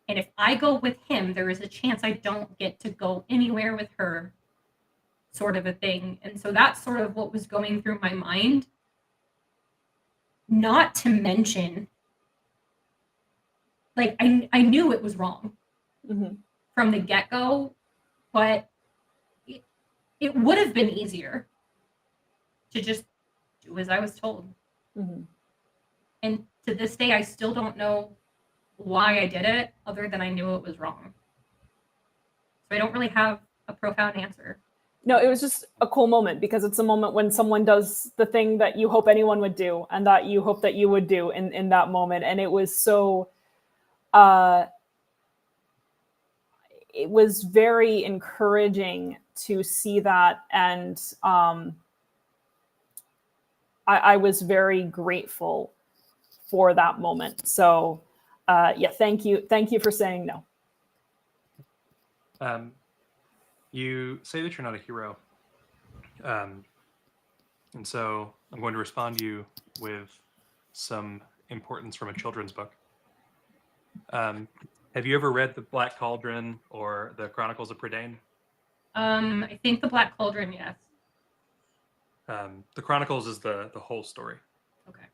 And if I go with him, there is a chance I don't get to go anywhere with her, sort of a thing. And so that's sort of what was going through my mind. Not to mention, like, I knew it was wrong from the get-go, but it would have been easier to just do as I was told. And to this day, I still don't know why I did it, other than I knew it was wrong. So I don't really have a profound answer. No, it was just a cool moment, because it's a moment when someone does the thing that you hope anyone would do and that you hope that you would do in that moment. And it was so, it was very encouraging to see that. And I was very grateful for that moment. So yeah, thank you. Thank you for saying no. You say that you're not a hero. And so I'm going to respond to you with some importance from a children's book. Have you ever read The Black Cauldron or The Chronicles of Prydain? I think The Black Cauldron, yes. The Chronicles is the whole story. Okay.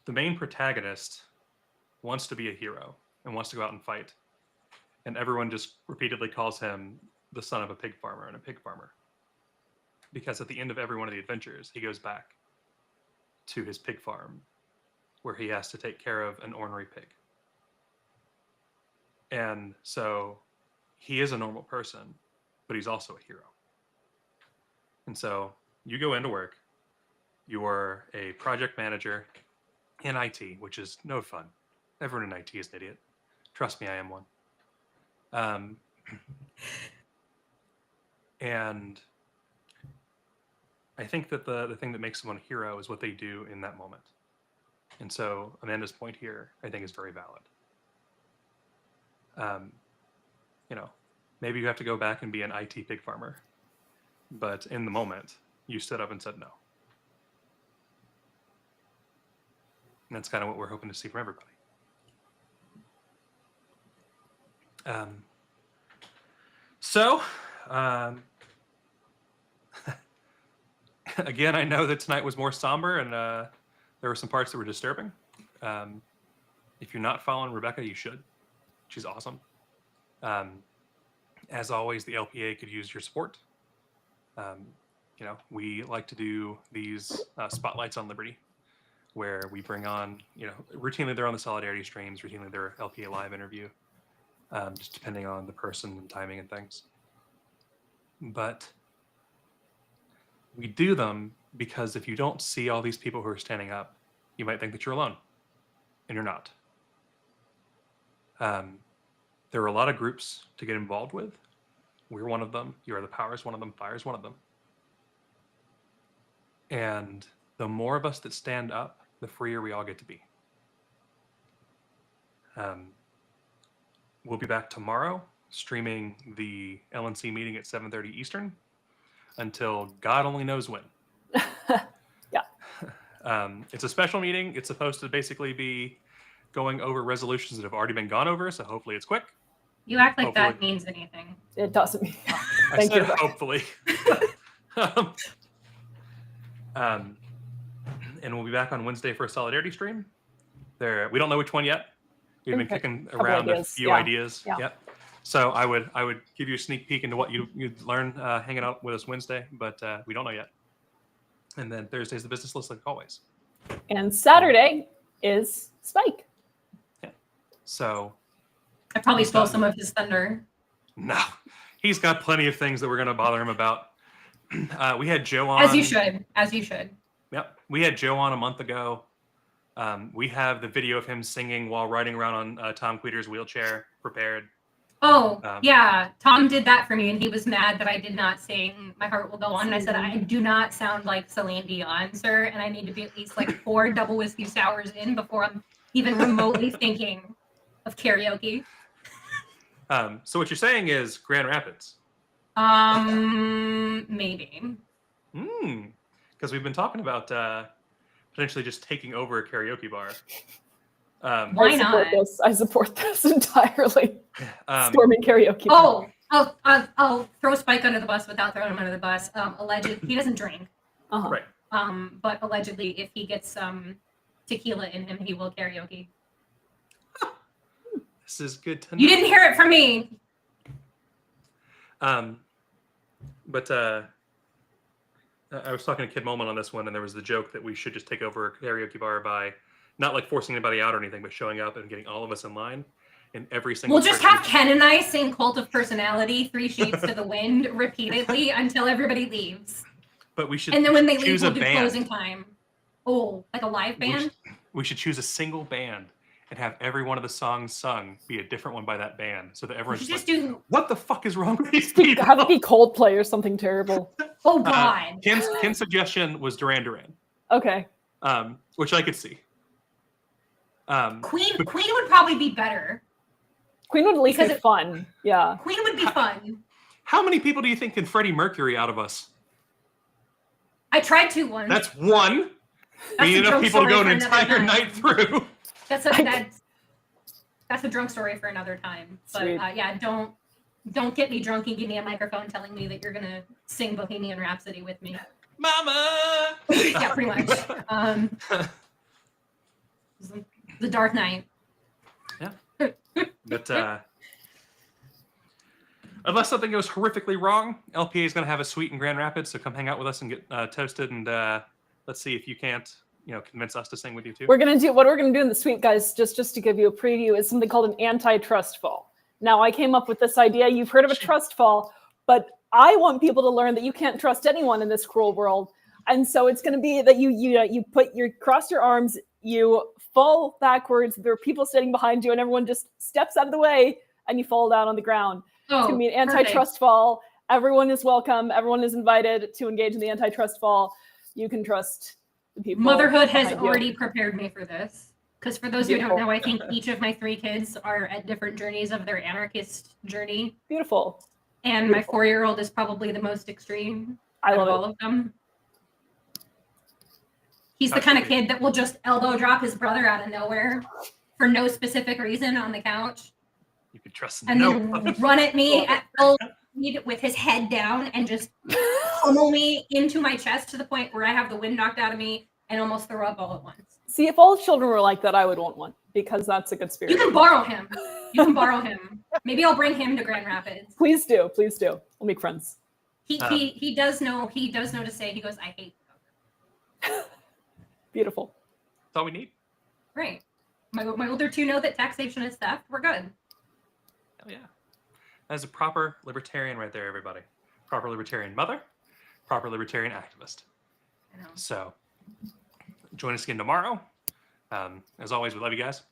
The main protagonist wants to be a hero and wants to go out and fight. And everyone just repeatedly calls him the son of a pig farmer and a pig farmer. Because at the end of every one of the adventures, he goes back to his pig farm where he has to take care of an ornery pig. And so he is a normal person, but he's also a hero. And so you go into work, you are a project manager in IT, which is no fun. Everyone in IT is an idiot. Trust me, I am one. And I think that the thing that makes someone a hero is what they do in that moment. And so Amanda's point here, I think, is very valid. Maybe you have to go back and be an IT pig farmer, but in the moment, you stood up and said no. And that's kind of what we're hoping to see from everybody. Again, I know that tonight was more somber and there were some parts that were disturbing. If you're not following Rebekah, you should. She's awesome. As always, the LPA could use your support. We like to do these spotlights on Liberty, where we bring on, routinely they're on the Solidarity streams, routinely they're LPA live interview, just depending on the person and timing and things. But we do them because if you don't see all these people who are standing up, you might think that you're alone, and you're not. There are a lot of groups to get involved with. We're one of them. You Are the Power is one of them. Fire is one of them. And the more of us that stand up, the freer we all get to be. We'll be back tomorrow, streaming the LNC meeting at 7:30 Eastern until God only knows when. Yeah. It's a special meeting. It's supposed to basically be going over resolutions that have already been gone over, so hopefully it's quick. You act like Hopefully. that means anything. It doesn't mean. I Thank said you. hopefully. And we'll be back on Wednesday for a Solidarity stream. We don't know which one yet. We've been Okay. kicking Couple around a ideas. few Yeah. ideas. Yeah. Yep. So I would give you a sneak peek into what you'd learn hanging out with us Wednesday, but we don't know yet. And then Thursday's the business list, like always. And Saturday is Spike. So I probably stole some of his thunder. no, he's got plenty of things that we're going to bother him about. We had Joe on. As you should. As you should. Yep. We had Joe on a month ago. We have the video of him singing while riding around on Tom Queter's wheelchair prepared. Oh, yeah. Tom did that for me, and he was mad that I did not sing My Heart Will Go On. And I said, I do not sound like Celine Dion, sir, and I need to be at least like 4 double whiskey sours in before I'm even remotely thinking of karaoke. So what you're saying is Grand Rapids. Maybe. Because we've been talking about potentially just taking over a karaoke bar. Why not? I support this entirely. Storming karaoke. Oh, I'll throw Spike under the bus without throwing him under the bus. Allegedly, he doesn't drink. Uh-huh. Right. But allegedly, if he gets tequila in him, he will karaoke. This is good to know. You didn't hear it from me. But I was talking to Kid Moment on this one, and there was the joke that we should just take over a karaoke bar by not like forcing anybody out or anything, but showing up and getting all of us in line. And every single We'll just have Ken and I sing Cult of Personality, 3 Sheets to the Wind repeatedly until everybody leaves. But we should And then when they leave, choose we'll a do band. closing time. Oh, like a live band? We should choose a single band and have every one of the songs sung be a different one by that band, so that everyone's Just like, do. what the fuck is wrong with these people? Have it be Coldplay or something terrible. Oh God. Ken's suggestion was Duran Duran, Okay. which I could see. Queen would probably be better. Queen would at least Because be fun. Yeah. Queen would be fun. How many people do you think can Freddie Mercury out of us? I tried to once. That's one. That's We a need enough drunk people to story go an for another entire time. night through. That's a drunk story for another time. But Sweet. yeah, don't get me drunk and give me a microphone telling me that you're gonna sing Bohemian Rhapsody with me. Mama! Yeah, pretty much. The Dark Knight. But unless something goes horrifically wrong, LPA is going to have a suite in Grand Rapids, so come hang out with us and get toasted, and let's see if you can't, convince us to sing with you too. What we're gonna do in the suite, guys, just to give you a preview, is something called an anti-trust fall. Now, I came up with this idea. You've heard of a trust fall, but I want people to learn that you can't trust anyone in this cruel world. And so it's going to be that you cross your arms, you fall backwards. There are people standing behind you, and everyone just steps out of the way, and you fall down on the ground. It's going to be an antitrust fall. Everyone is welcome. Everyone is invited to engage in the antitrust fall. You can trust the people. Motherhood has behind you. already prepared me for this. Because for those who don't know, I think each of my 3 kids are at different journeys of their anarchist journey. Beautiful. And my 4-year-old is probably the most extreme I out love of it. all of them. He's the kind of kid that will just elbow drop his brother out of nowhere for no specific reason on the couch. You can trust And then run at me at full speed with his head down and just pummel me into my chest to the point where I have the wind knocked out of me and almost throw up all at once. See, if all children were like that, I would want one, because that's a good spirit. You can borrow him. You can borrow him. Maybe I'll bring him to Grand Rapids. Please do. Please do. We'll make friends. He does know to say, he goes, I hate you. Beautiful. That's all we need. Right. My older 2 know that taxation is theft. We're good. Hell yeah. That's a proper libertarian right there, everybody. Proper libertarian mother, proper libertarian activist. I know. So join us again tomorrow. As always, we love you guys.